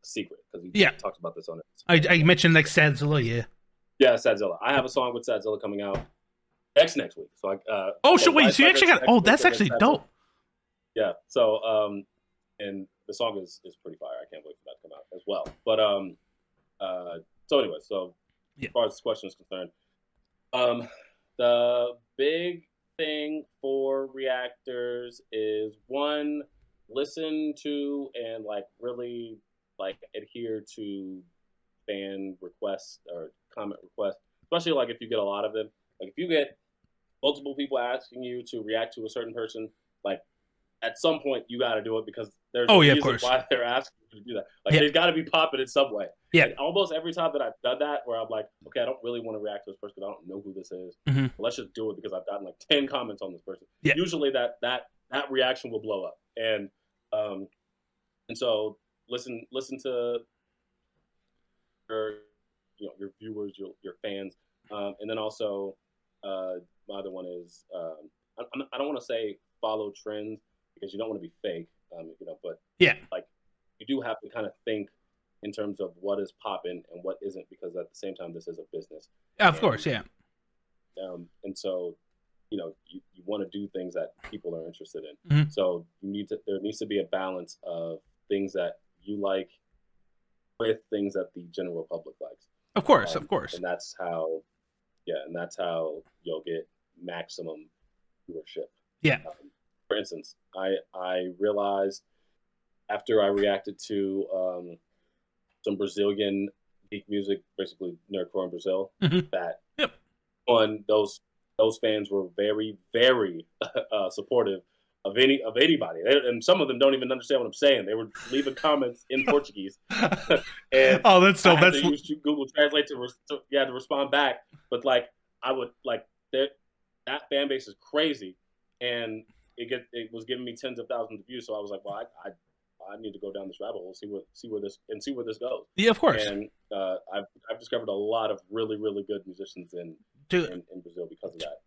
B: secret because he talked about this on it.
A: I mentioned like Sadzilla, yeah.
B: Yeah, Sadzilla. I have a song with Sadzilla coming out next week. So
A: wait, so you actually got? Oh, that's actually dope.
B: Yeah. So and the song is pretty fire. I can't wait for that to come out as well. But so anyway, as far as this question is concerned, the big thing for reactors is one, listen to and like really like adhere to fan requests or comment requests, especially like if you get a lot of them. Like if you get multiple people asking you to react to a certain person, like at some point you got to do it because there's a reason why they're asking you to do that. Like they've got to be popping in some way.
A: Yeah.
B: And almost every time that I've done that, where I'm like, okay, I don't really want to react to this person because I don't know who this is.
A: Mm-hmm.
B: Let's just do it because I've gotten like 10 comments on this person.
A: Yeah.
B: Usually that reaction will blow up, and so listen to your viewers, your fans, and then also my other one is I don't want to say follow trends because you don't want to be fake, but like you do have to kind of think in terms of what is popping and what isn't, because at the same time this is a business.
A: Yeah, of course, yeah.
B: And so you want to do things that people are interested in.
A: Mm-hmm.
B: So there needs to be a balance of things that you like with things that the general public likes.
A: Of course.
B: And that's how you'll get maximum viewership.
A: Yeah.
B: For instance, I realized after I reacted to some Brazilian geek music, basically nerdcore in Brazil, that those fans were very, very supportive of anybody, and some of them don't even understand what I'm saying. They were leaving comments in Portuguese, and
A: that's so.
B: I had to use Google Translate to respond back. But like I would like that fan base is crazy, and it was giving me tens of thousands of views. So I was like, well, I need to go down this rabbit hole, see where this goes.
A: Yeah, of course.
B: And I've discovered a lot of really, really good musicians in Brazil because of that.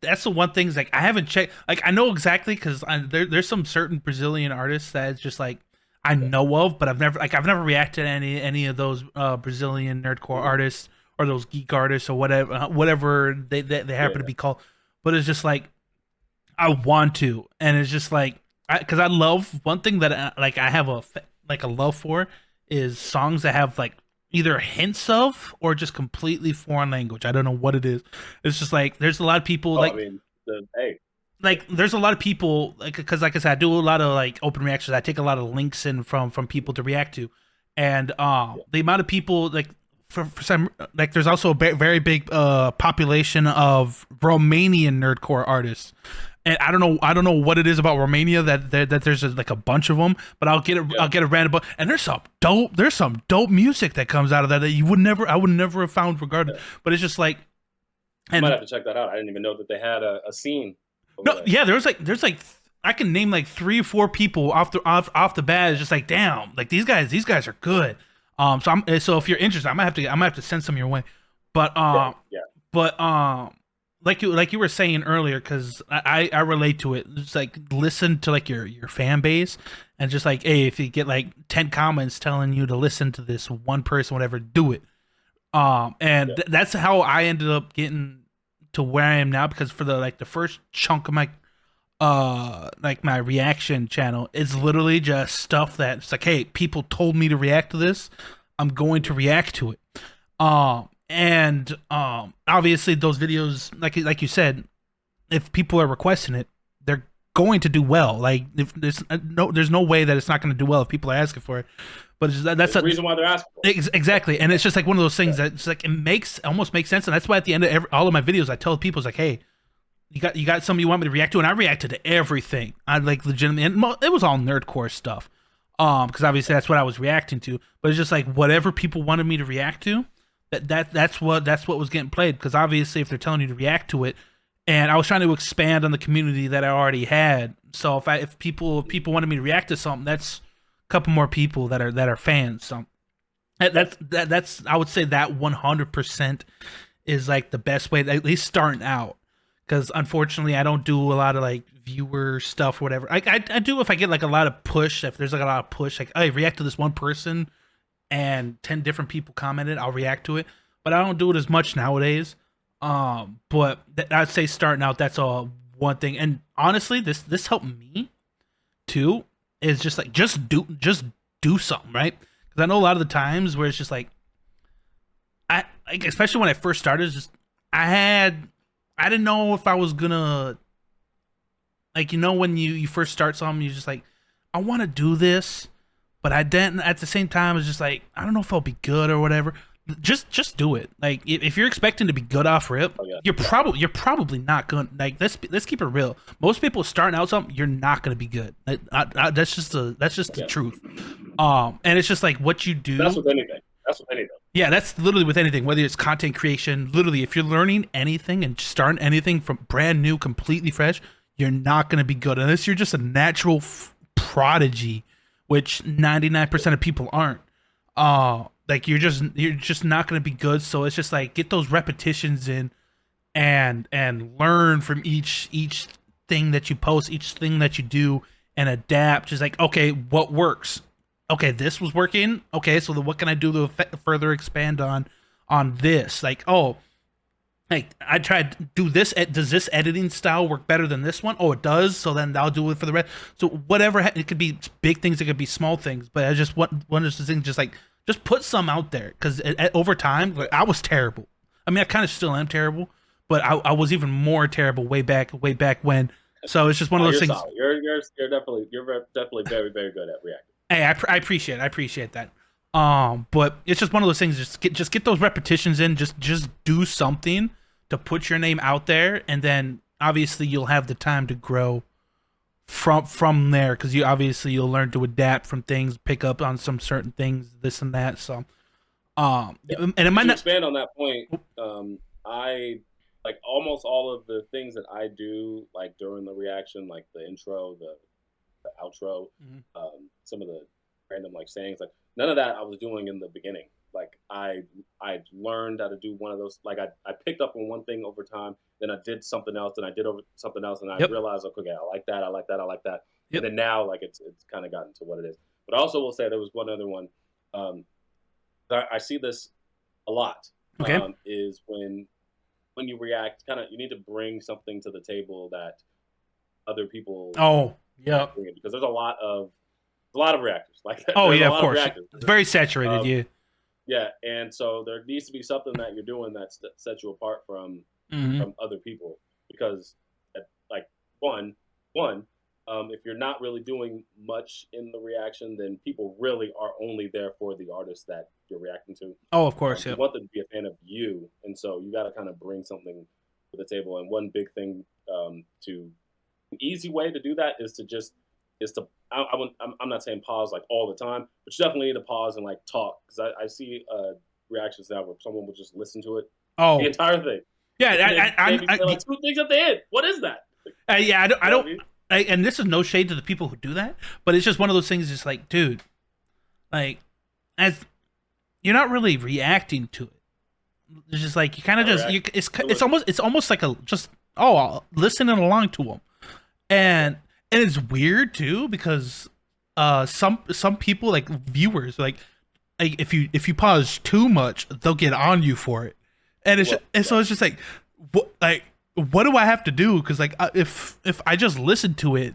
A: That's the one thing is like I haven't checked. Like I know exactly because there's some certain Brazilian artists that it's just like I know of, but I've never reacted to any of those Brazilian nerdcore artists or those geek artists or whatever they happen to be called. But it's just like I want to, and it's just like because I love one thing that I have a love for is songs that have like either hints of or just completely foreign language. I don't know what it is. It's just like there's a lot of people
B: I mean,
A: like there's a lot of people like because like I said, I do a lot of like open reactions. I take a lot of links in from people to react to, and
B: Yeah,
A: the amount of people like for some like there's also a very big population of Romanian nerdcore artists. And I don't know what it is about Romania that there's like a bunch of them, but
B: yeah.
A: I'll get a random and there's some dope music that comes out of that you would never I would never have found regarded,
B: Yeah.
A: but it's just like
B: I might
A: and
B: have to check that out. I didn't even know that they had a scene over
A: no,
B: there.
A: yeah, there's like I can name like 3 or 4 people off the bat. It's just like damn, like these guys are good. So if you're interested, I might have to send some your way. But
B: Yeah, yeah,
A: but like you were saying earlier, because I relate to it. Just like listen to like your fan base, and just like hey, if you get like 10 comments telling you to listen to this one person, whatever, do it. And
B: yeah,
A: that's how I ended up getting to where I am now because for the like the first chunk of my like my reaction channel is literally just stuff that's like hey people told me to react to this, I'm going to react to it. And obviously those videos like you said, if people are requesting it, they're going to do well. Like if there's no way that it's not going to do well if people are asking for it. But that's
B: there's a reason why they're asking for it.
A: exactly, and it's just like one of those
B: Yeah,
A: things that it's like almost makes sense, and that's why at the end of all of my videos I tell people it's like, hey, you got something you want me to react to, and I reacted to everything. I like legitimately, and it was all nerdcore stuff, because obviously that's what I was reacting to. But it's just like whatever people wanted me to react to, that's what was getting played. Because obviously, if they're telling you to react to it, and I was trying to expand on the community that I already had. So if people wanted me to react to something, that's a couple more people that are fans. So that's I would say that 100% is like the best way, at least starting out. Because unfortunately, I don't do a lot of like viewer stuff, or whatever. I do if I get like a lot of push. If there's like a lot of push, like I react to this one person and 10 different people commented, I'll react to it. But I don't do it as much nowadays. But I'd say starting out, that's all one thing. And honestly, this helped me too. Is just like just do something, right? Because I know a lot of the times where it's just like I like, especially when I first started, it's just I had I didn't know if I was gonna like when you first start something, you're just like I want to do this, but I didn't. At the same time, it's just like I don't know if I'll be good or whatever. Just do it. Like if you're expecting to be good off rip,
B: oh yeah,
A: you're probably not going. Like let's keep it real. Most people starting out something, you're not going to be good. That's just the
B: yeah.
A: truth. And it's just like what you
B: That's
A: do.
B: with anything. That's with anything.
A: Yeah, that's literally with anything, whether it's content creation. Literally, if you're learning anything and starting anything from brand new, completely fresh, you're not going to be good unless you're just a natural prodigy, which 99% of people aren't. Like you're just not going to be good. So it's just like get those repetitions in, and learn from each thing that you post, each thing that you do, and adapt. Just like okay, what works? Okay, this was working. Okay, so then what can I do to further expand on this? Like, oh, like I tried to do this. Does this editing style work better than this one? Oh, it does. So then I'll do it for the rest. So whatever, it could be big things, it could be small things. But I just want one of those things, just like just put some out there because over time, like, I was terrible. I mean, I kind of still am terrible, but I was even more terrible way back when. So it's just one of
B: Oh,
A: those
B: you're
A: things.
B: solid. You're definitely very very good at reacting.
A: Hey, I appreciate that. But it's just one of those things. Just get those repetitions in. Just do something to put your name out there, and then obviously you'll have the time to grow from there because you'll learn to adapt from things, pick up on some certain things, this and that. So
B: Yeah.
A: and it might
B: To
A: not.
B: expand on that point, I like almost all of the things that I do, like during the reaction, like the intro, the outro,
A: Mhm.
B: some of the random like sayings, like none of that I was doing in the beginning. Like I learned how to do one of those. Like I picked up on one thing over time, then I did something else, and I did over something else, and I
A: Yep.
B: realized, okay, I like that, I like that, I like that, and
A: Yep.
B: then now like it's kind of gotten to what it is. But I also will say there was one other one. Um, I see this a lot.
A: Okay.
B: Is when you react, kind of you need to bring something to the table that other people
A: Oh.
B: aren't
A: Yep.
B: bringing because there's a lot of reactors like that.
A: Oh
B: There's a
A: yeah. Of
B: lot of
A: course.
B: reactors.
A: It's very saturated.
B: Um,
A: Yeah.
B: yeah, and so there needs to be something that you're doing that sets you apart
A: Hmm.
B: from other people because like one, one, if you're not really doing much in the reaction, then people really are only there for the artist that you're reacting to.
A: Oh, of course,
B: You
A: yep.
B: want them to be a fan of you, and so you got to kind of bring something to the table. And one big thing, to an easy way to do that is to just is to I'm not saying pause like all the time, but you definitely need to pause and like talk, because I see reactions now where someone will just listen to it the
A: Oh,
B: entire thing,
A: yeah.
B: and then maybe say like two things at the end. What is that?
A: Yeah. I don't. I
B: You know what
A: don't.
B: I mean?
A: And this is no shade to the people who do that, but it's just one of those things. Just like, dude, like, as you're not really reacting to it. It's just like you kind of
B: Not
A: just
B: reacting. You're
A: it's almost like a just listening along to them, and it's weird too because some people like viewers like if you pause too much they'll get on you for it, and
B: well,
A: so it's just what do I have to do, because like if I just listen to it,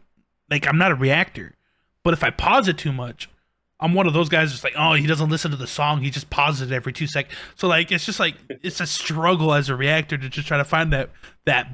A: like I'm not a reactor, but if I pause it too much, I'm one of those guys just like, oh, he doesn't listen to the song, he just pauses it every 2 seconds. So like it's just like it's a struggle as a reactor to just try to find that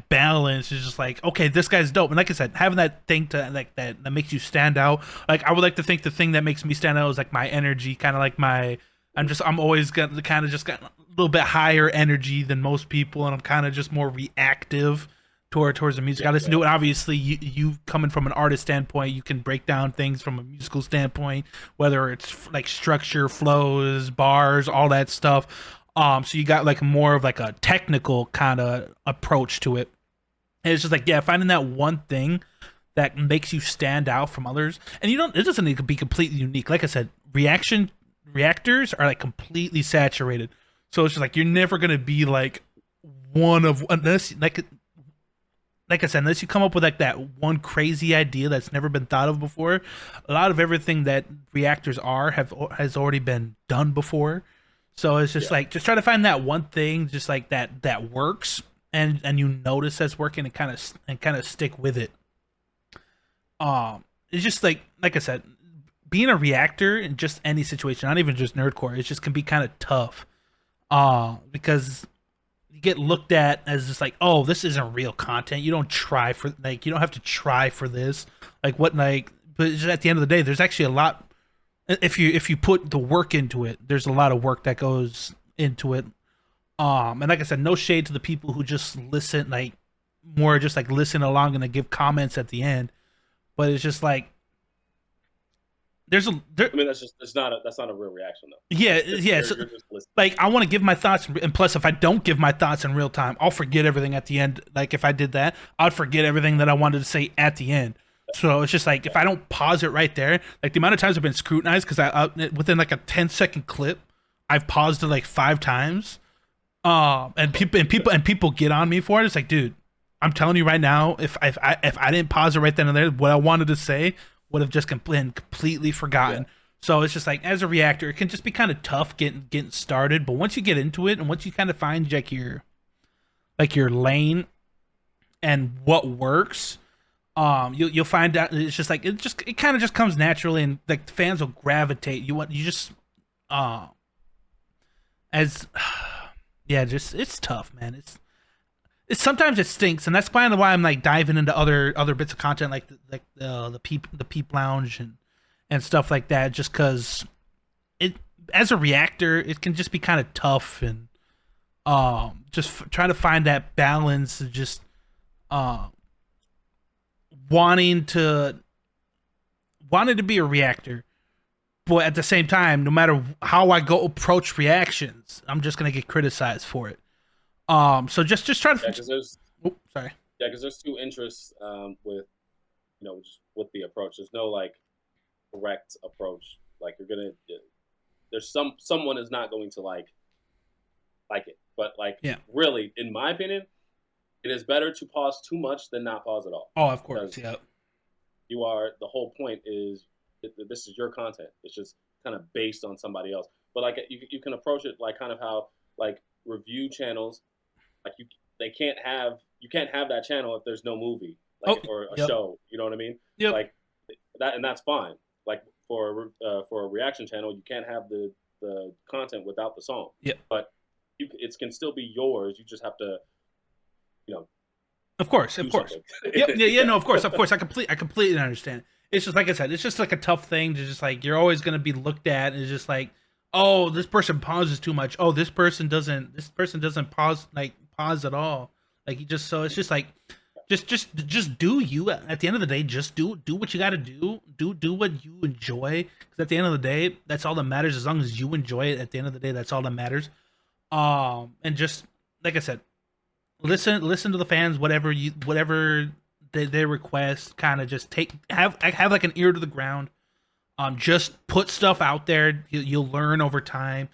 A: balance. It's just like, okay, this guy's dope. And like I said, having that thing to like that makes you stand out. Like I would like to think the thing that makes me stand out is like my energy, kind of like my I'm always got a little bit higher energy than most people, and I'm kind of just more reactive towards the music. I listen to it. Obviously, you coming from an artist standpoint, you can break down things from a musical standpoint, whether it's like structure, flows, bars, all that stuff. So you got like more of like a technical kind of approach to it. And it's just like, yeah, finding that one thing that makes you stand out from others, and you don't. It doesn't need to be completely unique. Like I said, reactors are like completely saturated. So it's just like you're never gonna be like one of unless like I said, unless you come up with like that one crazy idea that's never been thought of before. A lot of everything that reactors has already been done before. So it's just
B: yeah,
A: like just try to find that one thing, just like that works, and you notice that's working, and kind of stick with it. It's just like I said, being a reactor in just any situation, not even just nerdcore, it just can be kind of tough. Because you get looked at as just like, oh, this isn't real content. You don't try for like you don't have to try for this. Like what like, but just at the end of the day, there's actually a lot. If you put the work into it, there's a lot of work that goes into it. And like I said, no shade to the people who just listen, like more just like listen along and then give comments at the end. But it's just like there,
B: I mean, that's not a real reaction though.
A: yeah,
B: It's
A: yeah. So,
B: you're just listening.
A: like I want to give my thoughts, and plus, if I don't give my thoughts in real time, I'll forget everything at the end. Like if I did that, I'd forget everything that I wanted to say at the end. So it's just like if I don't pause it right there, like the amount of times I've been scrutinized because within like a 10-second clip, I've paused it like 5 times. And people get on me for it. It's like, dude, I'm telling you right now, if I didn't pause it right then and there, what I wanted to say would have just been completely
B: Yeah,
A: forgotten. So it's just like as a reactor, it can just be kind of tough getting started. But once you get into it, and once you kind of find like your lane and what works, you'll find out it's just like it kind of just comes naturally, and like the fans will gravitate. You just uh as yeah, just it's tough, man. It's sometimes it stinks, and that's kind of why I'm like diving into other bits of content like the Peep Lounge and stuff like that, just because it as a reactor it can just be kind of tough, and just trying to find that balance of just uh wanting to wanting to be a reactor, but at the same time, no matter how I go approach reactions, I'm just gonna get criticized for it. So just try
B: yeah,
A: to.
B: because there's
A: Oh, sorry.
B: yeah, because there's two interests, with just with the approach. There's no like correct approach. Like you're gonna there's someone is not going to like it, but like
A: Yeah.
B: really, in my opinion, it is better to pause too much than not pause at all,
A: Oh, of course.
B: because
A: Yeah.
B: you are the whole point is this is your content. It's just kind of based on somebody else. But like you can approach it like kind of how like review channels, like they can't have you can't have that channel if there's no movie like
A: Oh,
B: or a
A: yep.
B: show. You know what I mean?
A: Yep.
B: Like that, and that's fine. Like for a reaction channel, you can't have the content without the song.
A: Yep.
B: But it can still be yours. You just have to you know
A: Of course, of
B: do
A: course.
B: something.
A: Yep. Yeah. Yeah.
B: Yeah.
A: No. Of course. Of course. I completely understand. It's just like I said. It's just like a tough thing to just like you're always gonna be looked at. And it's just like, oh, this person pauses too much. Oh, this person doesn't. This person doesn't pause at all. Like you just so it's just like, just do you. At the end of the day, just do what you got to do. Do what you enjoy. Because at the end of the day, that's all that matters. As long as you enjoy it. At the end of the day, that's all that matters. And just like I said, listen to the fans, whatever they request, kind of just have like an ear to the ground. Just put stuff out there. You'll learn over time.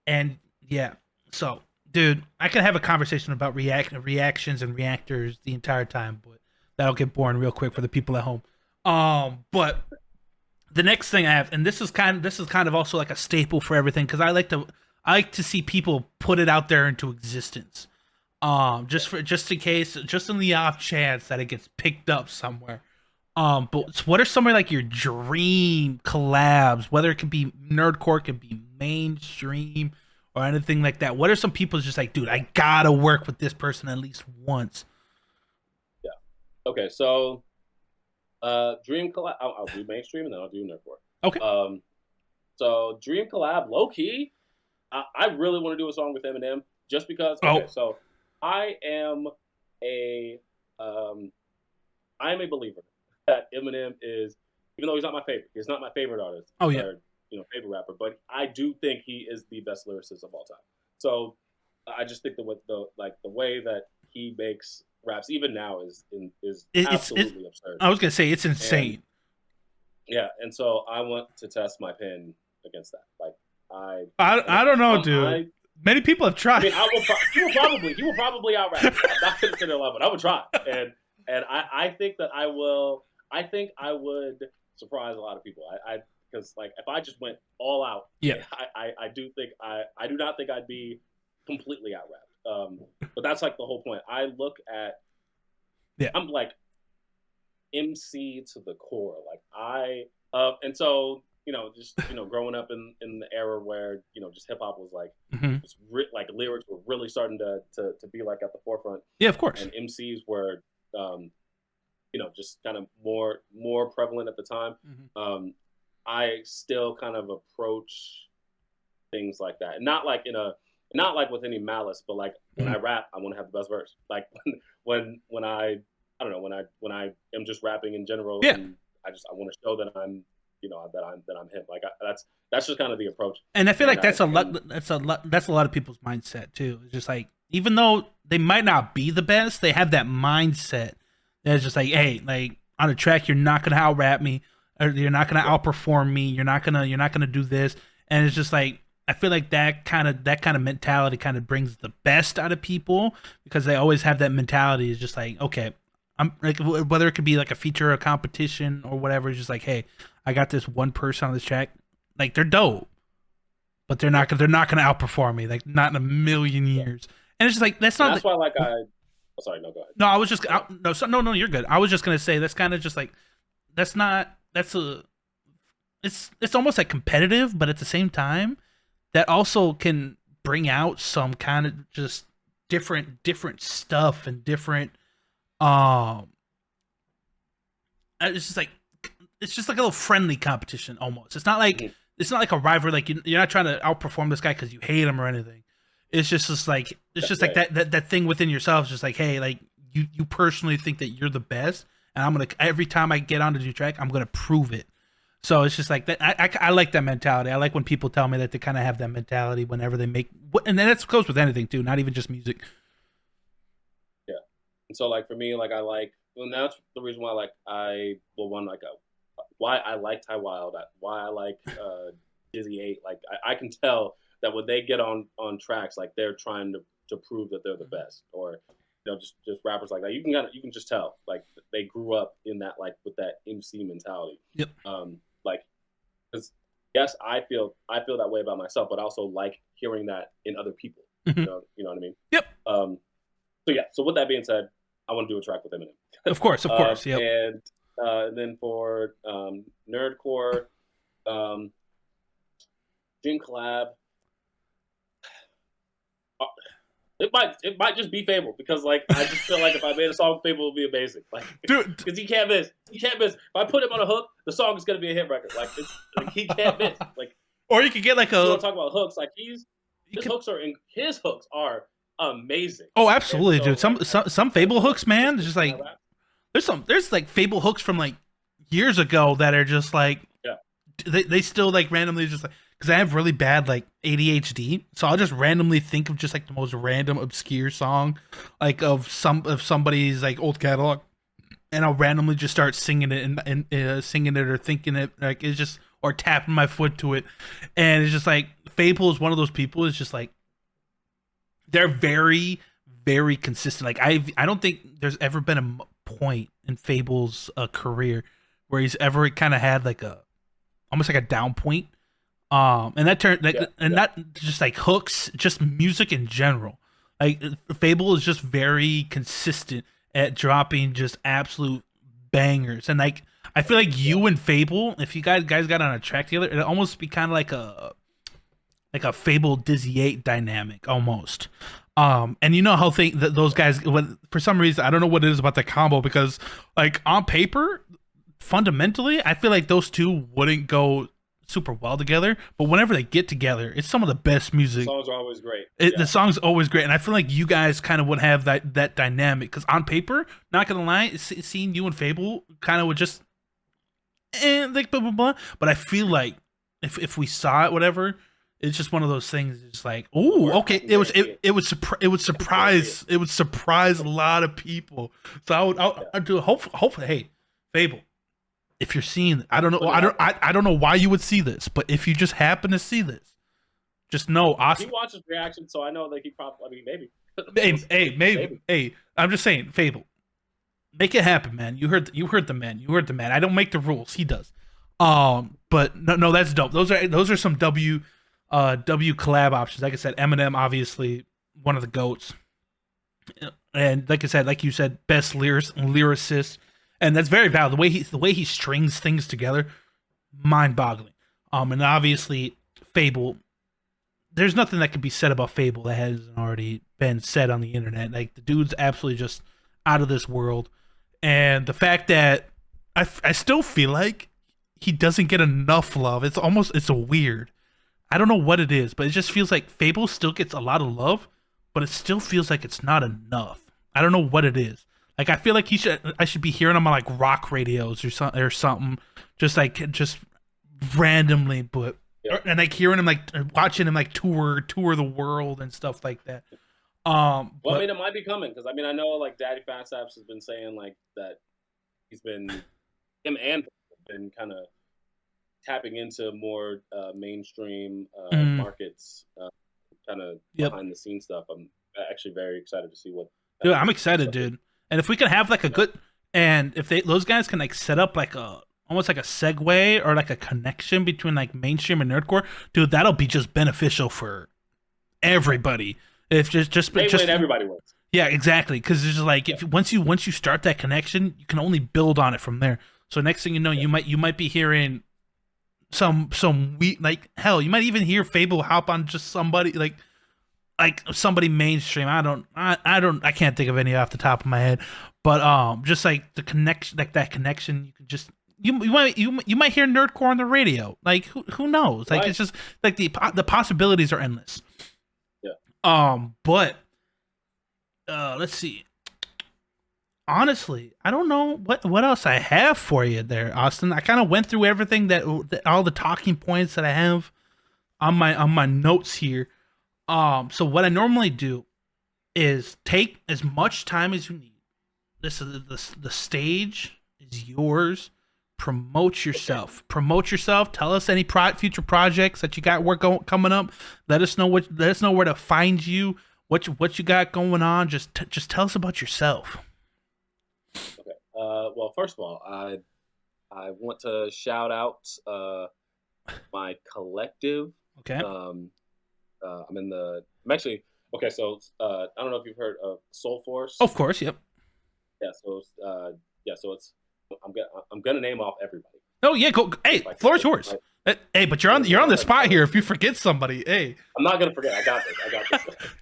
A: And yeah, so dude, I can have a conversation about reactions and reactors the entire time, but that'll get boring real quick for the people at home. But the next thing I have, and this is kind of also like a staple for everything, because I like to see people put it out there into existence. Just in case, just in the off chance that it gets picked up somewhere. But what are some of like your dream collabs? Whether it could be nerdcore, it could be mainstream or anything like that. What are some people just like, dude, I gotta work with this person at least once?
B: Yeah. Okay. So, dream collab. I'll do mainstream and then I'll do nerdcore.
A: Okay.
B: So dream collab, low key. I really want to do a song with Eminem just because. Okay,
A: Oh,
B: so I am a I am a believer that Eminem is, even though he's not my favorite, he's not my favorite artist
A: oh yeah.
B: or favorite rapper, but I do think he is the best lyricist of all time. So I just think the way that he makes raps even now is
A: It's.
B: absolutely absurd.
A: I was gonna say it's
B: And
A: insane.
B: yeah, and so I want to test my pen against that. Like I,
A: I don't know, dude.
B: I
A: Many people have
B: I
A: tried.
B: mean, he will probably out rap me. I'm not going to say that level, but I would try, and I think that I will. I think I would surprise a lot of people. Because like if I just went all out,
A: Yeah.
B: I do think I do not think I'd be completely out rapped. But that's like the whole point. I look at
A: Yeah.
B: I'm like MC to the core. Like and so just growing up in the era where just hip hop was like
A: Hmm.
B: like lyrics were really starting to be like at the forefront,
A: Yeah. Of course.
B: and MCs were just kind of more prevalent at the time.
A: Hmm.
B: Um, I still kind of approach things like that, not like not like with any malice, but like when
A: Hmm.
B: I rap, I want to have the best verse. Like when I don't know when I am just rapping in general,
A: Yeah.
B: and I want to show that I'm that I'm him. Like that's just kind of the approach.
A: And I feel
B: And
A: like
B: I
A: that's a
B: and
A: lot. That's a lot of people's mindset too. It's just like even though they might not be the best, they have that mindset that's just like, hey, like on a track, you're not gonna out rap me, or you're not gonna
B: yeah,
A: outperform me. You're not gonna do this. And it's just like I feel like that kind of mentality kind of brings the best out of people because they always have that mentality. It's just like, okay, I'm like whether it could be like a feature, a competition, or whatever. It's just like, hey, I got this one person on this track, like they're dope, but
B: yeah,
A: they're not gonna outperform me, like not in a million
B: yeah.
A: years. And it's just like that's
B: And
A: not
B: that's
A: the,
B: why like oh, sorry, no, go ahead.
A: no. I was just
B: Go ahead.
A: no, no, you're good. I was just gonna say that's kind of just like that's not that's a it's almost like competitive, but at the same time that also can bring out some kind of just different stuff and different um. It's just like a little friendly competition almost.
B: Mhm.
A: It's not like a rivalry. Like you're not trying to outperform this guy because you hate him or anything. It's just like
B: Yeah, yeah,
A: that thing within yourself. Is just like, hey, like you personally think that you're the best, and I'm gonna every time I get onto the track, I'm gonna prove it. So it's just like that. I like that mentality. I like when people tell me that they kind of have that mentality whenever they make. And then that goes with anything too, not even just music.
B: yeah. And so like for me, like and that's the reason why like one like why I like Ty Wild, why I like Dizzy Eight. Like I can tell that when they get on tracks, like they're trying to prove that they're the
A: Mhm.
B: best, or just rappers like that. You can just tell like they grew up in that like with that MC mentality.
A: Yep.
B: Like because yes, I feel that way about myself, but I also like hearing that in other people.
A: Hmm.
B: You know what I mean.
A: Yep.
B: Um, so yeah. So with that being said, I want to do a track with Eminem.
A: Of course. Of course. Yep.
B: And then for Nerdcore, um, Dream Collab, uh, It might just be Fable because like I just feel like if I made a song, Fable would be amazing. Like,
A: dude.
B: because he can't miss. He can't miss. If I put him on a hook, the song is gonna be a hit record. Like he can't miss. Like,
A: Or you could get like
B: you
A: a.
B: want to talk about hooks? Like his hooks are amazing.
A: Oh, absolutely,
B: so,
A: dude. Some Fable hooks, man. There's just like there's like Fable hooks from like years ago that are just like
B: yeah.
A: They still like randomly just like, because I have really bad like ADHD, so I'll just randomly think of just like the most random obscure song, like of somebody's like old catalog, and I'll randomly just start singing it and singing it or thinking it, like it's just, or tapping my foot to it, and it's just like Fable is one of those people. It's just like they're very very consistent. Like I don't think there's ever been a point in Fable's career where he's ever kind of had like a almost like a down point. And that turned like, not just like hooks, just music in general. Like Fable is just very consistent at dropping just absolute bangers, and like I feel like you and Fable, if you guys got on a track together, it'd almost be kind of like a Fable Dizzy 8 dynamic almost. And you know how those guys, for some reason, I don't know what it is about the combo, because like on paper, fundamentally, I feel like those two wouldn't go super well together, but whenever they get together, it's some of the best music.
B: The songs are always great.
A: The song's always great, and I feel like you guys kind of would have that dynamic, because on paper, not gonna lie, seeing you and Fable kind of would just like blah blah blah. But I feel like if we saw it, whatever, it's just one of those things. It's like, oh, okay, it would surprise a lot of people. So I do hopefully, hey, Fable, if you're seeing, I don't know why you would see this, but if you just happen to see this, just know Austin.
B: He watches reactions, so I know that he probably. I mean, maybe.
A: Maybe. Hey, I'm just saying, Fable, make it happen, man. You heard the man. I don't make the rules. He does. But no, that's dope. Those are some W collab options. Like I said, Eminem, obviously one of the GOATs, and like I said, like you said, best lyricist. And that's very valid. The way he strings things together, mind-boggling. And obviously, Fable. There's nothing that can be said about Fable that hasn't already been said on the internet. Like the dude's absolutely just out of this world. And the fact that I still feel like he doesn't get enough love. It's a weird. I don't know what it is, but it just feels like Fable still gets a lot of love, but it still feels like it's not enough. I don't know what it is. Like I feel like I should be hearing him on like rock radios or something, just randomly. But and like hearing him, like watching him like tour the world and stuff like that.
B: Well, I mean, it might be coming, because I mean, I know like Daddy Fat Saps has been saying like that he's been him and been kind of tapping into more mainstream markets, kind of behind the scenes stuff. I'm actually very excited to see what.
A: Dude, I'm excited, dude. And if we can have like a good, and if those guys can like set up like almost like a segue or like a connection between like mainstream and nerdcore, dude, that'll be just beneficial for everybody. If just
B: everybody wins.
A: Yeah, exactly. Because it's just like once you start that connection, you can only build on it from there. So next thing you know, you might be hearing some like hell, you might even hear Fable hop on just somebody like somebody mainstream. I can't think of any off the top of my head, but just like the connection, like that connection, you can just you might hear nerdcore on the radio. Like who knows? Like it's just like the possibilities are endless.
B: Yeah.
A: But let's see. Honestly, I don't know what else I have for you there, Austin. I kind of went through everything that all the talking points that I have on my notes here. So what I normally do is take as much time as you need. This is the stage is yours. Promote yourself. Tell us any future projects that you got coming up. Let us know where to find you. What you got going on. Just tell us about yourself.
B: Okay. Well, first of all, I want to shout out my collective.
A: Okay.
B: I'm actually okay. So I don't know if you've heard of Soul Force.
A: Of course, yep.
B: Yeah. So it's I'm gonna name off everybody.
A: Oh yeah, go. Hey, floor is yours. But you're on the spot here. If you forget somebody, hey.
B: I'm not gonna forget. I got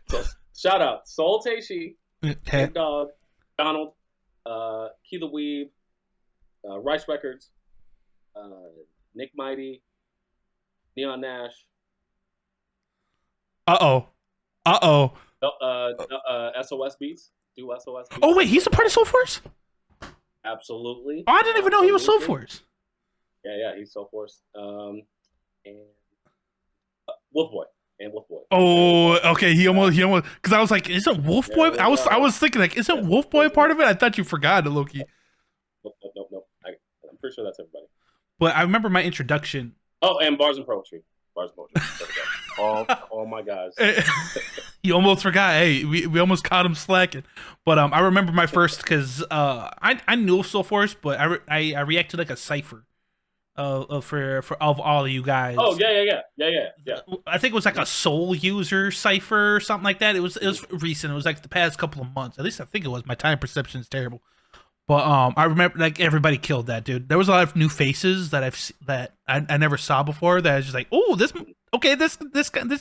B: this. So shout out Soul Teishi,
A: Okay.
B: Dog, Donald, Key the Weeb, Rice Records, uh, Nick Mighty, Neon Nash,
A: Uh-oh. Uh-oh.
B: SOS Beats. Do SOS Beats.
A: Oh, wait, he's a part of Soul Force?
B: Absolutely.
A: Oh, I didn't even know he was Soul Force.
B: Yeah, he's Soul Force. And Wolf Boy. And Wolf Boy.
A: Oh, okay. He almost, because I was like, isn't Wolf Boy?
B: Yeah,
A: I was thinking, like, isn't Wolf Boy a part of it? I thought you forgot, Loki.
B: Nope. I'm pretty sure that's everybody.
A: But I remember my introduction.
B: Oh, and Bars and Poetry. All my guys.
A: You almost forgot. Hey, we almost caught him slacking. But I remember my first, because I knew of Soul Force, but I reacted like a cipher for all of you guys.
B: Oh yeah.
A: I think it was like a Soul User cipher or something like that. It was recent. It was like the past couple of months. At least I think it was. My time perception is terrible. But I remember, like, everybody killed that dude. There was a lot of new faces that I never saw before. That I was just like, oh, this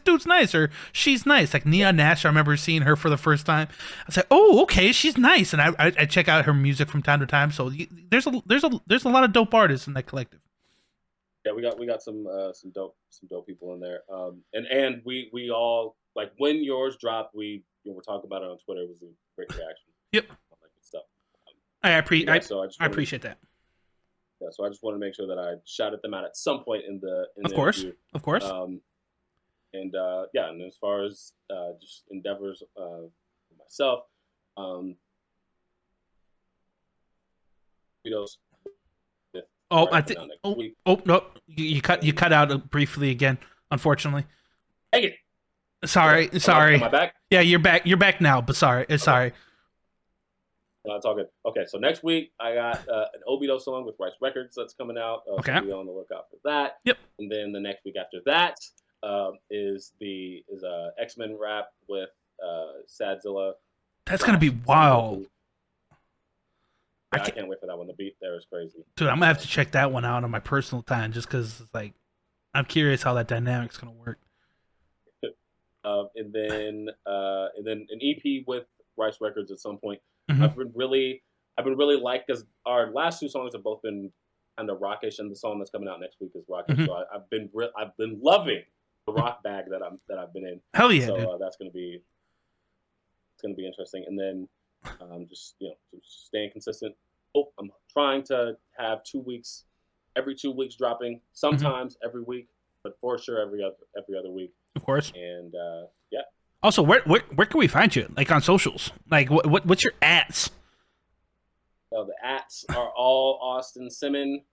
A: dude's nice, or she's nice. Like Nia Nash, I remember seeing her for the first time. I was like, oh, okay, she's nice, and I check out her music from time to time. So there's a lot of dope artists in that collective.
B: Yeah, we got some dope people in there. And we all, like, when yours dropped, we were talking about it on Twitter. It was a great reaction.
A: Yep.
B: All that good stuff.
A: I appreciate that.
B: Yeah, so I just want to make sure that I shouted them out at some point in the
A: interview. Of course.
B: And as far as just endeavors myself, videos.
A: Oh, I think. Oh no, you cut out briefly again. Unfortunately.
B: Dang it.
A: Sorry.
B: Am I back?
A: Yeah, you're back. You're back now. But sorry. Sorry.
B: No, it's all good. Okay, so next week I got an Obito song with Rice Records that's coming out.
A: Okay.
B: So be on the lookout for that.
A: Yep.
B: And then the next week after that is X-Men rap with Sadzilla.
A: That's gonna be wild.
B: Yeah, I can't wait for that one. The beat there is crazy.
A: Dude, I'm gonna have to check that one out on my personal time, just because, like, I'm curious how that dynamic's gonna work.
B: And then an EP with Rice Records at some point.
A: Mm-hmm.
B: I've been really like, because our last two songs have both been kind of rockish, and the song that's coming out next week is rockish. Mm-hmm. So I've been loving the rock bag that I've been in.
A: Hell yeah!
B: So
A: dude.
B: It's gonna be interesting. And then just staying consistent. I'm trying to have every 2 weeks dropping. Sometimes every week, but for sure every other week.
A: Of course.
B: And yeah.
A: Also, where can we find you? Like, on socials? Like, what's your ats?
B: The ats are all Austin Simmon.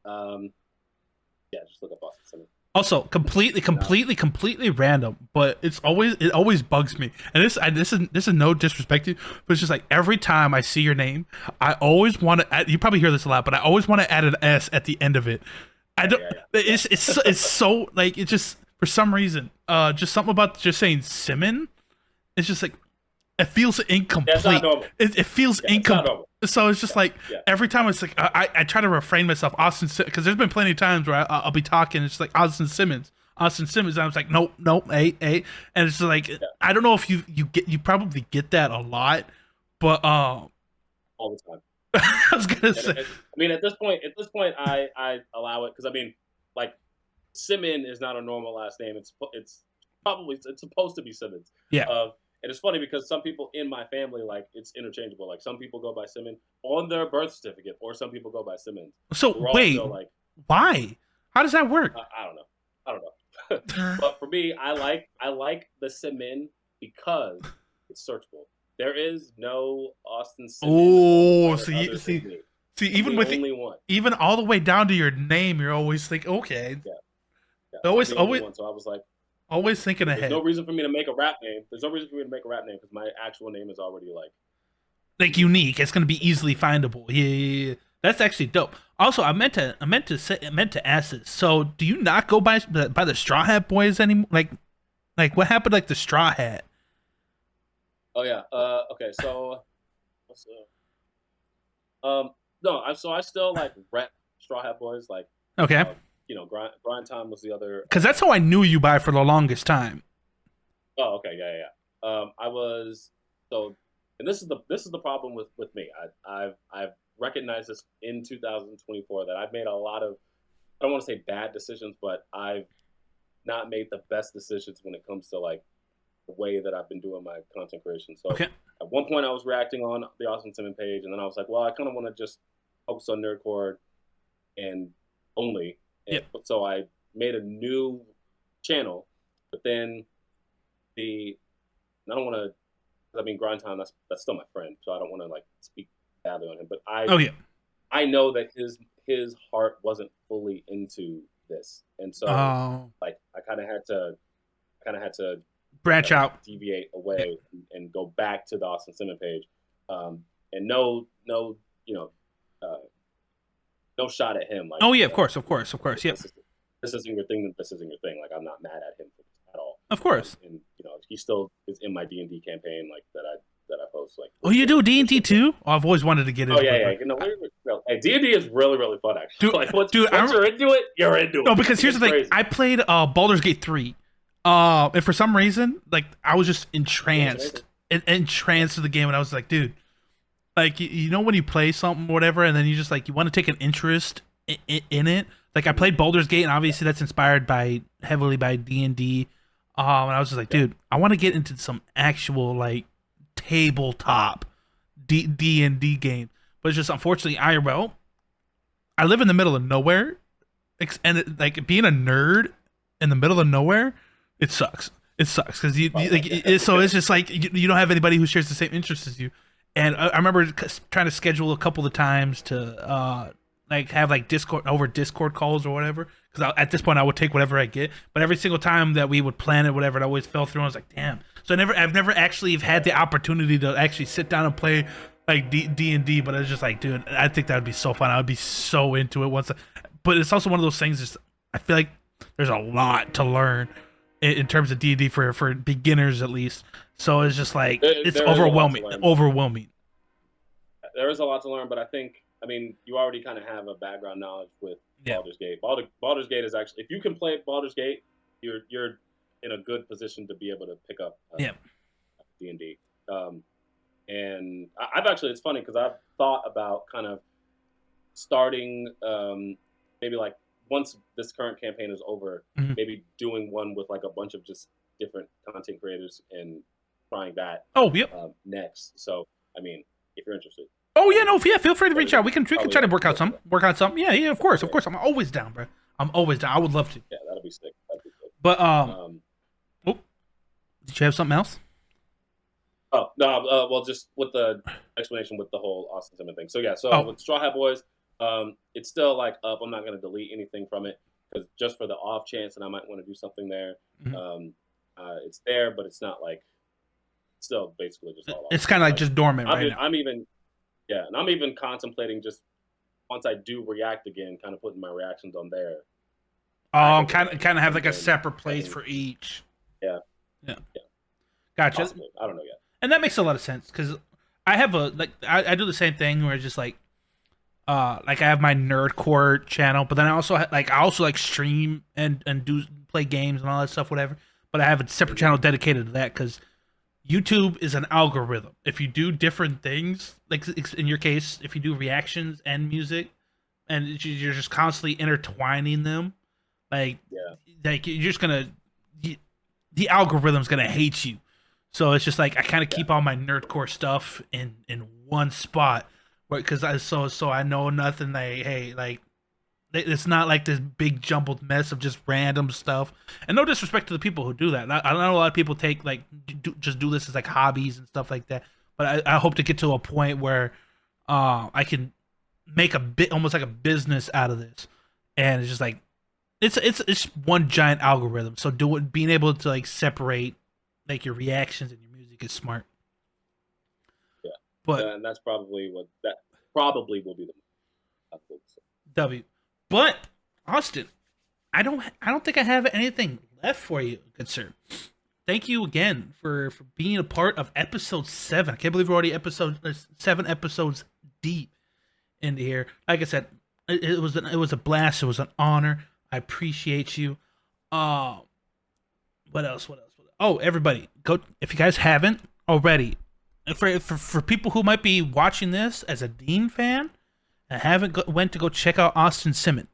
B: Just look up Austin Simmon.
A: Also, completely random, but it always bugs me. And this is no disrespect to you, but it's just like every time I see your name, I always want to add, you probably hear this a lot, but I always want to add an S at the end of it. I don't. Yeah. It's so, like, it just, for some reason, just something about just saying Simmon. It's just like, it feels incomplete.
B: That's not normal.
A: It feels incomplete. So it's just like, every time it's like, I try to refrain myself, Austin, because there's been plenty of times where I'll be talking, and it's like Austin Simmons. And I was like, nope, hey, and it's like, I don't know if you probably get that a lot, but
B: all the time.
A: I was gonna say.
B: I mean, at this point, I allow it, because I mean, like, Simmon is not a normal last name. It's supposed to be Simmons.
A: Yeah.
B: And it's funny because some people in my family, like, it's interchangeable. Like, some people go by Simmon on their birth certificate, or some people go by Simmons.
A: So wait, why? How does that work?
B: I don't know. But for me, I like the Simmon because it's searchable. There is no Austin Simmons.
A: Oh, see, even with
B: only one.
A: Even all the way down to your name, you're always thinking, okay.
B: Yeah.
A: Always.
B: So I was like,
A: always thinking ahead.
B: There's no reason for me to make a rap name. Because my actual name is already
A: like unique. It's gonna be easily findable. Yeah. That's actually dope. Also, I meant to ask this. So, do you not go by the Straw Hat Boys anymore? Like what happened? Like the Straw Hat?
B: Oh yeah. Okay. So, no. I still like rep Straw Hat Boys. Like,
A: okay.
B: Grind Time was the other.
A: Because that's how I knew you by for the longest time.
B: Oh, okay, yeah. I was so, and this is the problem with me. I've recognized this in 2024 that I've made a lot of, I don't want to say bad decisions, but I've not made the best decisions when it comes to like the way that I've been doing my content creation. So
A: Okay.
B: at one point I was reacting on the Austin Simmon page, and then I was like, well, I kind of want to just focus on Nerdcore and only. And
A: Yep.
B: so I made a new channel, but then the I don't want to. I mean, Grind Time. That's still my friend, so I don't want to like speak badly on him. But
A: Oh yeah.
B: I know that his heart wasn't fully into this, and so
A: Oh,
B: like I kind of had to
A: branch out.
B: deviate
A: Yeah.
B: away and go back to the Austin Simmon page, and no, you know, uh, no shot at him. Like,
A: Oh yeah, of course, of course, of course. Yep.
B: this isn't your thing. This isn't your thing. Like, I'm not mad at him at all.
A: Of course.
B: And he still is in my D&D campaign, like that I post. Like,
A: Oh, you do D&D too? Oh, I've always wanted to get into
B: oh yeah,
A: it.
B: Hey, D&D is really really fun actually.
A: Dude,
B: Like, once
A: dude,
B: you're into it, you're into it.
A: No, because here's
B: It's
A: the thing.
B: crazy.
A: I played Baldur's Gate 3. And for some reason, like I was just entranced. Entranced to the game, and I was like, dude, like you know when you play something or whatever, and then you just like you want to take an interest in it. Like I played Baldur's Gate, and obviously that's inspired heavily by D&D. And I was just like, dude, I want to get into some actual like tabletop D&D game. But it's just unfortunately IRL. I live in the middle of nowhere, and like being a nerd in the middle of nowhere, it sucks. It sucks because so it's just like you don't have anybody who shares the same interests as you. And I remember trying to schedule a couple of times to like have like Discord calls or whatever. Because at this point I would take whatever I get. But every single time that we would plan it, whatever, it always fell through. And I was like, damn. So I've never actually had the opportunity to actually sit down and play like D&D. But it's just like, dude, I think that would be so fun. I would be so into it once. But it's also one of those things. Just I feel like there's a lot to learn in terms of D&D for beginners at least. So it's just like it's overwhelming. Overwhelming.
B: There is a lot to learn, but I mean, you already kind of have a background knowledge with Baldur's Gate. Baldur's Gate is actually, if you can play Baldur's Gate, you're in a good position to be able to pick up D&D. And I've actually, it's funny because I've thought about kind of starting maybe like once this current campaign is over, maybe doing one with like a bunch of just different content creators and trying that next. So, I mean, if you're interested.
A: Oh yeah, no, yeah. Feel free to reach out. We can try to work out something. Yeah, of course. I'm always down, bro. I'm always down. I would love to.
B: Yeah, that'll be sick.
A: But did you have something else?
B: Oh no, well, just with the explanation with the whole Austin Simmon thing. So yeah, with Straw Hat Boys, it's still like up. I'm not gonna delete anything from it because just for the off chance that I might want to do something there, it's there, but it's not like still basically just all.
A: It's kind of like just dormant right now.
B: I'm even contemplating just once I do react again, kind of putting my reactions on there.
A: Oh, kind of have like a separate place for each.
B: Yeah.
A: Gotcha.
B: Possibly. I don't know yet.
A: And that makes a lot of sense because I have I do the same thing where it's just like I have my Nerdcore channel, but then I also stream and do play games and all that stuff, whatever. But I have a separate channel dedicated to that because YouTube is an algorithm. If you do different things, like in your case, if you do reactions and music, and you're just constantly intertwining them, like you're just gonna the algorithm's gonna hate you. So it's just like I kind of keep all my Nerdcore stuff in one spot, because I know nothing. It's not like this big jumbled mess of just random stuff. And no disrespect to the people who do that. I know a lot of people take just do this as like hobbies and stuff like that. But I hope to get to a point where I can make almost like a business out of this. And it's just like it's one giant algorithm. So being able to like separate like your reactions and your music is smart.
B: Yeah,
A: but
B: and that's probably will be the
A: W. But Austin, I don't think I have anything left for you, good sir. Thank you again for being a part of episode 7. I can't believe we're already 7 episodes deep into here. Like I said, it was a blast. It was an honor. I appreciate you. What else? Oh, everybody, go if you guys haven't already. For people who might be watching this as a Dean fan and went to go check out Austin Simmon,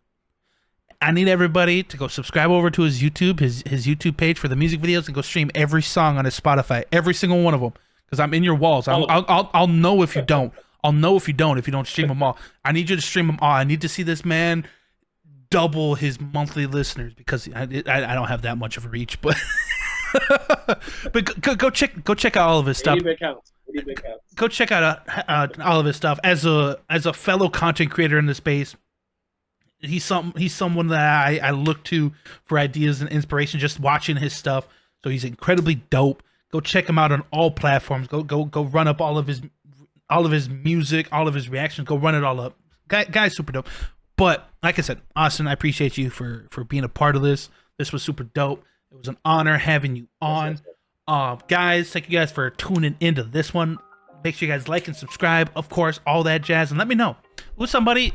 A: I need everybody to go subscribe over to his YouTube page for the music videos, and go stream every song on his Spotify, every single one of them, because I'm in your walls. I'll know if you don't. I'll know if you don't stream them all. I need you to stream them all. I need to see this man double his monthly listeners, because I don't have that much of a reach, but but go check out all of his stuff.
B: 80 bit counts.
A: Go check out all of his stuff. As a fellow content creator in the space, he's someone that I look to for ideas and inspiration just watching his stuff. So he's incredibly dope. Go check him out on all platforms. Go run up all of his music, all of his reactions. Go run it all up. Guy's super dope. But like I said, Austin, I appreciate you for being a part of this. This was super dope. It was an honor having you on. Guys, thank you guys for tuning into this one. Make sure you guys like and subscribe, of course, all that jazz, and let me know who's somebody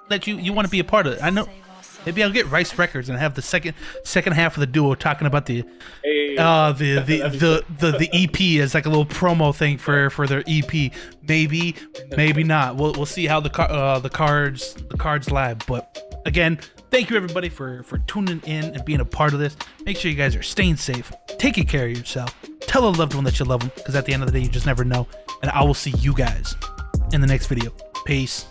A: that you want to be a part of. I know maybe I'll get Rice Records and have the second half of the duo talking about the EP as like a little promo thing for their EP. Maybe not. We'll see how the cards lie. But again, thank you everybody for tuning in and being a part of this. Make sure you guys are staying safe, taking care of yourself, tell a loved one that you love them, because at the end of the day you just never know. And I will see you guys in the next video. Peace.